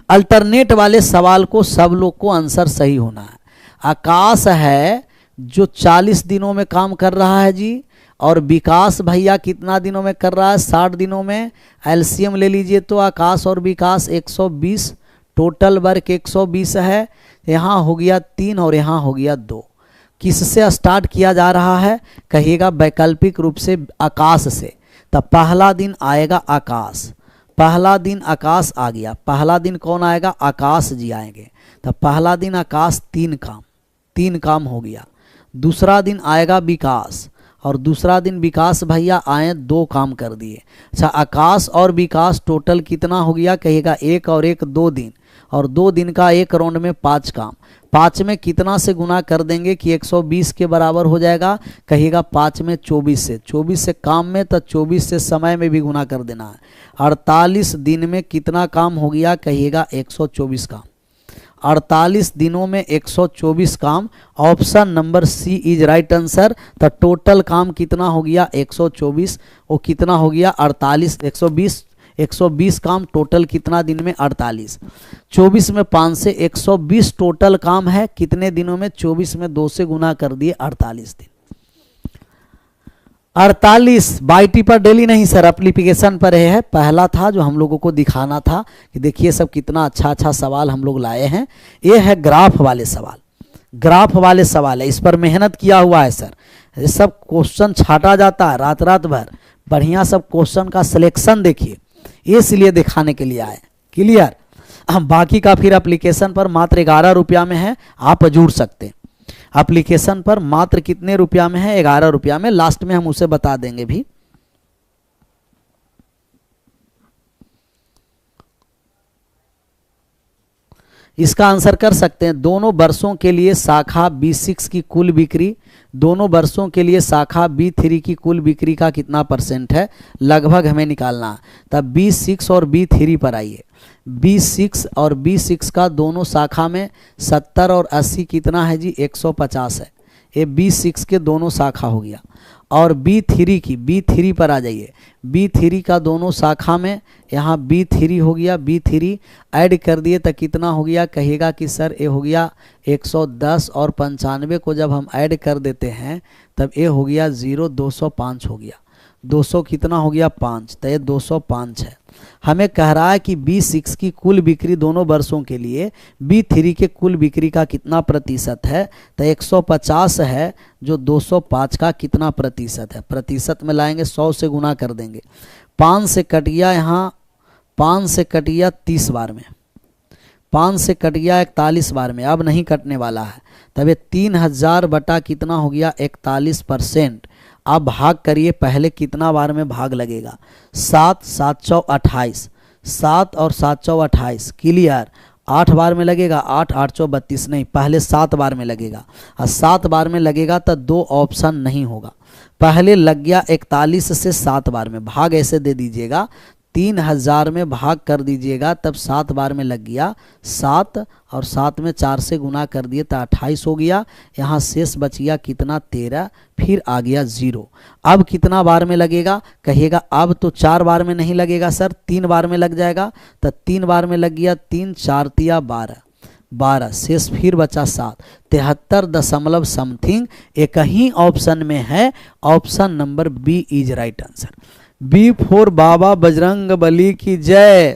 [SPEAKER 1] अल्टरनेट वाले सवाल को सब लोग को आंसर सही होना है। आकाश है जो 40 दिनों में काम कर रहा है जी, और विकास भैया कितना दिनों में कर रहा है? 60 दिनों में। एलसीएम ले लीजिए तो आकाश और विकास 120, टोटल वर्क 120 है। यहाँ हो गया 3 और यहाँ हो गया 2। किससे स्टार्ट किया जा रहा है? कहिएगा वैकल्पिक रूप से आकाश से। तब पहला दिन आएगा आकाश, पहला दिन आकाश आ गया। पहला दिन कौन आएगा? आकाश जी आएंगे। तब पहला दिन आकाश 3 काम हो गया। दूसरा दिन आएगा विकास, और दूसरा दिन विकास भैया आए 2 काम कर दिए। अच्छा आकाश और विकास टोटल कितना हो गया? कहिएगा 1 और 1 2 दिन, और 2 दिन का 1 राउंड में 5 काम। 5 में कितना से गुना कर देंगे कि 120 के बराबर हो जाएगा? कहिएगा 5 में 24 से काम में, तो 24 से समय में भी गुना कर देना है। 48 दिन में कितना काम हो गया? कहिएगा 124 काम। 48 दिनों में 124 काम। Option number C is right answer. तो टोटल काम कितना हो गया? 124। वो कितना हो गया? 48, 120, 120 काम, टोटल कितना दिन में 48। 24 में 5 से 120 टोटल काम है, कितने दिनों में? 24 में 2 से गुना कर दिए, 48 दिन। 48 बाईटी पर डेली नहीं सर, एप्लीकेशन पर है। पहला था जो हम लोगों को दिखाना था कि देखिए सब कितना अच्छा अच्छा सवाल हम लोग लाए हैं। ये है ग्राफ वाले सवाल, ग्राफ वाले सवाल है, इस पर मेहनत किया हुआ है सर। ये सब क्वेश्चन छाटा जाता है रात रात भर, बढ़िया सब क्वेश्चन का सिलेक्शन देखिए, इसलिए दिखाने के लिए आए। क्लियर? हम बाकी का फिर एप्लीकेशन पर मात्र 11 रुपया में है, आप जुड़ सकते हैं। एप्लीकेशन पर मात्र कितने रुपया में है? 11 रुपया में। लास्ट में हम उसे बता देंगे भी। इसका आंसर कर सकते हैं। दोनों वर्षों के लिए शाखा B6 की कुल बिक्री, दोनों वर्षों के लिए शाखा B3 की कुल बिक्री का कितना % है, लगभग हमें निकालना है। तब B6 और B3 पर आइए। B6 और B6 का दोनों शाखा में 70 और 80 कितना है जी? 150 है। ये B6 के दोनों शाखा हो गया। और B3 की, B3 पर आ जाइए। B3 का दोनों शाखा में यहाँ B3 हो गया, B3 ऐड कर दिए तो कितना हो गया? कहिएगा कि सर ये हो गया 110 और 95 को जब हम ऐड कर देते हैं तब ये हो गया 0, 205 हो गया। 200 कितना हो गया? 5, तो ये 205 है। हमें कह रहा है कि B6 की कुल बिक्री दोनों वर्षों के लिए B3 के कुल बिक्री का कितना % है, तो 150 है जो 205 का कितना % है। प्रतिशत में लाएंगे, 100 से गुना कर देंगे। 5 से कट गया, यहाँ 5 से कट गया 30 बार में, 5 से कट गया 41 बार में, अब नहीं कटने वाला है। तब ये 3000 बटा कितना हो गया? 41%। अब भाग करिए, पहले कितना बार में भाग लगेगा? 7, 728, 7 और 728। क्लियर? 8 बार में लगेगा, 8, 832 नहीं, पहले 7 बार में लगेगा। और 7 बार में लगेगा तो 2 ऑप्शन नहीं होगा। पहले लग गया 41 से 7 बार में, भाग ऐसे दे दीजिएगा, 3000 में भाग कर दीजिएगा, तब 7 बार में लग गया 7 और 7 में 4 से गुना कर दिए तो 28 हो गया। यहाँ शेष बच गया कितना? 13, फिर आ गया 0। अब कितना बार में लगेगा? कहिएगा अब तो 4 बार में नहीं लगेगा सर, 3 बार में लग जाएगा। तो 3 बार में लग गया, 3 4 तिया 12, 12 शेष फिर बचा 7, 73 दशमलव समथिंग। एक ही ऑप्शन में है, option number B is right answer. B for बाबा बजरंग बली की जय।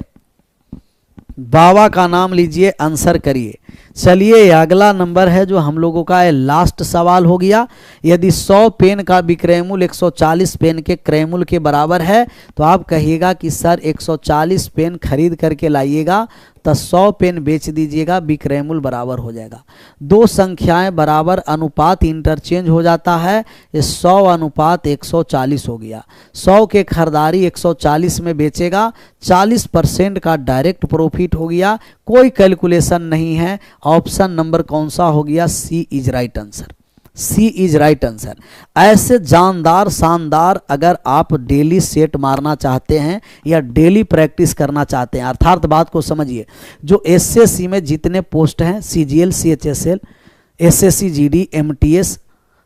[SPEAKER 1] बाबा का नाम लीजिए, आंसर करिए। चलिए अगला नंबर है जो हम लोगों का है, लास्ट सवाल हो गया। यदि 100 पेन का विक्रय मूल्य 140 पेन के क्रय मूल्य के बराबर है तो आप कहिएगा कि सर 140 पेन खरीद करके लाइएगा तो 100 पेन बेच दीजिएगा, विक्रय मूल्य बराबर हो जाएगा। दो संख्याएं बराबर, अनुपात इंटरचेंज हो जाता है। ये 100 अनुपात 140 हो गया। 100 के खरीदारी 140 में बेचेगा, 40% का डायरेक्ट प्रॉफिट हो गया। कोई कैलकुलेशन नहीं है। ऑप्शन नंबर कौन सा हो गया? C is right answer. C is right answer. ऐसे जानदार शानदार अगर आप डेली सेट मारना चाहते हैं या डेली प्रैक्टिस करना चाहते हैं, अर्थात बात को समझिए, जो एसएससी में जितने पोस्ट हैं, CGL, CHSL, SSC, GD, MTS,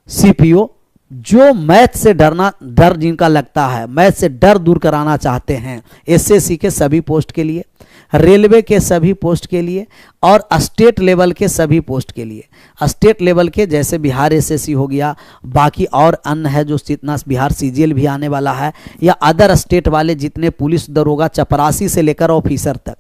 [SPEAKER 1] CPO, जो मैथ से डर जिनका लगता है, मैथ से डर दूर कराना चाहते हैं, एसएससी के सभी पोस्ट के लिए, रेलवे के सभी पोस्ट के लिए और स्टेट लेवल के सभी पोस्ट के लिए। स्टेट लेवल के जैसे बिहार एसएससी हो गया, बाकी और अन्य है जो जितना बिहार सीजीएल भी आने वाला है, या अदर स्टेट वाले जितने पुलिस दरोगा चपरासी से लेकर ऑफिसर तक,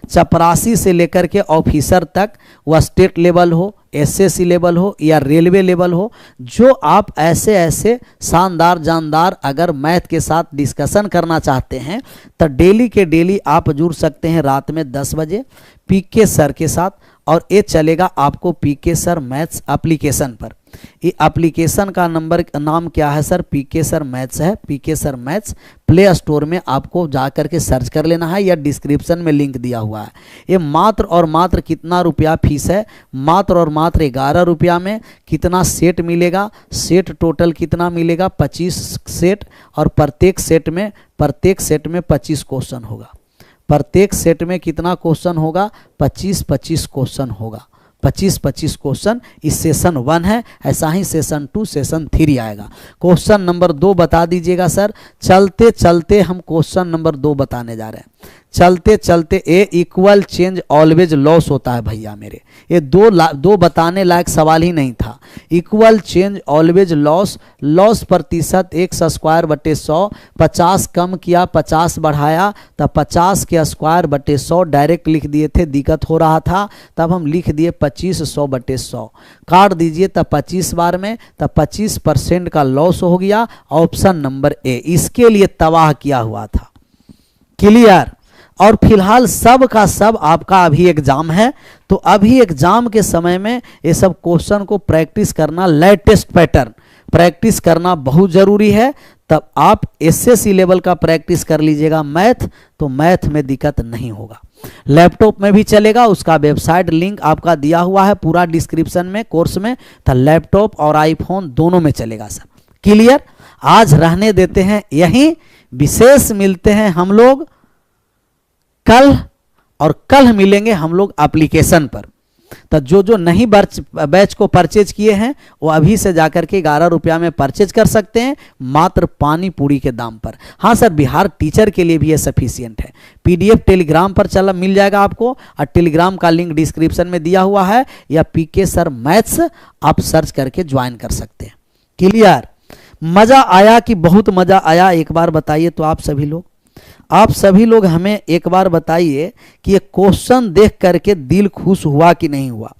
[SPEAKER 1] चपरासी से लेकर के ऑफिसर तक, वह स्टेट लेवल हो, एसएससी लेवल हो या रेलवे लेवल हो, जो आप ऐसे ऐसे शानदार जानदार अगर मैथ के साथ डिस्कशन करना चाहते हैं तो डेली के डेली आप जुड़ सकते हैं रात में 10 बजे पीके सर के साथ। और ये चलेगा आपको पीके सर मैथ्स एप्लीकेशन पर। ये एप्लीकेशन का नाम क्या है सर? पीके सर मैथ्स है। PK sir maths play store में आपको जाकर के सर्च कर लेना है या डिस्क्रिप्शन में लिंक दिया हुआ है। ये मात्र और मात्र कितना रुपया फीस है? मात्र और मात्र 11 रुपया में कितना सेट मिलेगा? सेट टोटल कितना मिलेगा? 25 सेट, और प्रत्येक सेट में 25 क्वेश्चन होगा। प्रत्येक सेट में कितना क्वेश्चन होगा? 25 क्वेश्चन होगा। 25-25 क्वेश्चन इस सेशन 1 है, ऐसा ही सेशन 2 सेशन 3 आएगा। क्वेश्चन नंबर 2 बता दीजिएगा सर। चलते चलते हम क्वेश्चन नंबर 2 बताने जा रहे हैं। चलते चलते ए इक्वल चेंज ऑलवेज लॉस होता है भैया मेरे, ये दो बताने लायक सवाल ही नहीं था। Equal change always loss, loss प्रतिशत x² / 100, 50 कम किया 50 बढ़ाया तब 50 के स्क्वायर बटे 100 डायरेक्ट लिख दिए थे, दिक्कत हो रहा था तब हम लिख दिए 25 100/100, काट दीजिए तब 25 बार में, तब 25% का लॉस हो गया। ऑप्शन नंबर ए इसके लिए तबाह किया हुआ था। क्लियर। और फिलहाल सब का सब आपका अभी एग्जाम है, तो अभी एग्जाम के समय में ये सब क्वेश्चन को प्रैक्टिस करना, लेटेस्ट पैटर्न प्रैक्टिस करना बहुत जरूरी है। तब आप एसएससी लेवल का प्रैक्टिस कर लीजिएगा मैथ, तो मैथ में दिक्कत नहीं होगा। लैपटॉप में भी चलेगा, उसका वेबसाइट लिंक आपका दिया हुआ है पूरा डिस्क्रिप्शन में कोर्स में, तो लैपटॉप और आईफोन दोनों में चलेगा सर। क्लियर। आज रहने देते हैं यहीं, विशेष मिलते हैं हम लोग कल, और कल मिलेंगे हम लोग एप्लीकेशन पर। तो जो नहीं बैच को परचेज किए हैं वो अभी से जाकर के 11 रुपया में परचेज कर सकते हैं, मात्र पानी पूरी के दाम पर। हाँ सर, बिहार टीचर के लिए भी ये सफिशियंट है। पीडीएफ टेलीग्राम पर मिल जाएगा आपको, और टेलीग्राम का लिंक डिस्क्रिप्शन में दिया हुआ है, या पीके सर मैथ्स आप सर्च करके ज्वाइन कर सकते हैं। क्लियर। मजा आया कि बहुत मजा आया, एक बार बताइए तो आप सभी लोग हमें एक बार बताइए कि ये क्वेश्चन देख करके दिल खुश हुआ कि नहीं हुआ,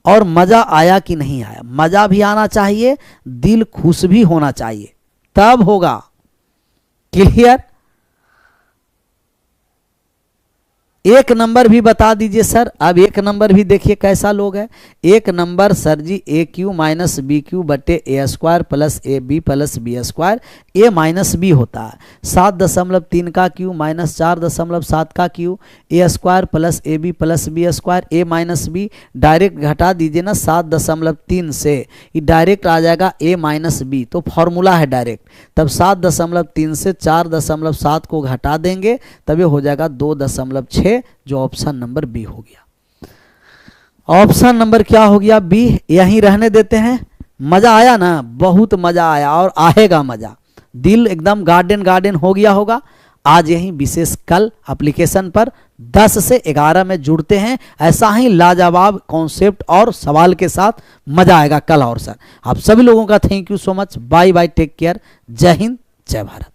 [SPEAKER 1] और मजा आया कि नहीं आया। मजा भी आना चाहिए, दिल खुश भी होना चाहिए, तब होगा। क्लियर। एक नंबर भी बता दीजिए सर। अब एक नंबर भी देखिए कैसा लोग है। एक नंबर सर जी AQ - BQ बटे A² plus AB plus B², A - B होता है। 7.3 का Q - 4.7 का Q, A² plus AB plus B², A - B direct घटा दीजिए ना 7.3 से, ये डायरेक्ट आ जाएगा A - B, तो फॉर्मूला है डायरेक्ट। तब 7.3 से 4.7 को घटा देंगे, तब ये हो जाएगा 2.6, जो ऑप्शन नंबर बी हो गया। ऑप्शन नंबर क्या हो गया? बी। यहीं रहने देते हैं। मजा आया ना, बहुत मजा आया और आएगा मजा, दिल एकदम गार्डन हो गया होगा। आज यहीं विशेष कल एप्लीकेशन पर 10 से 11 में जुड़ते हैं, ऐसा ही लाजवाब कॉन्सेप्ट और सवाल के साथ मजा आएगा कल। और सर आप सभी लोगों का thank you so much. Bye bye, take care, जय हिंद, जय भारत।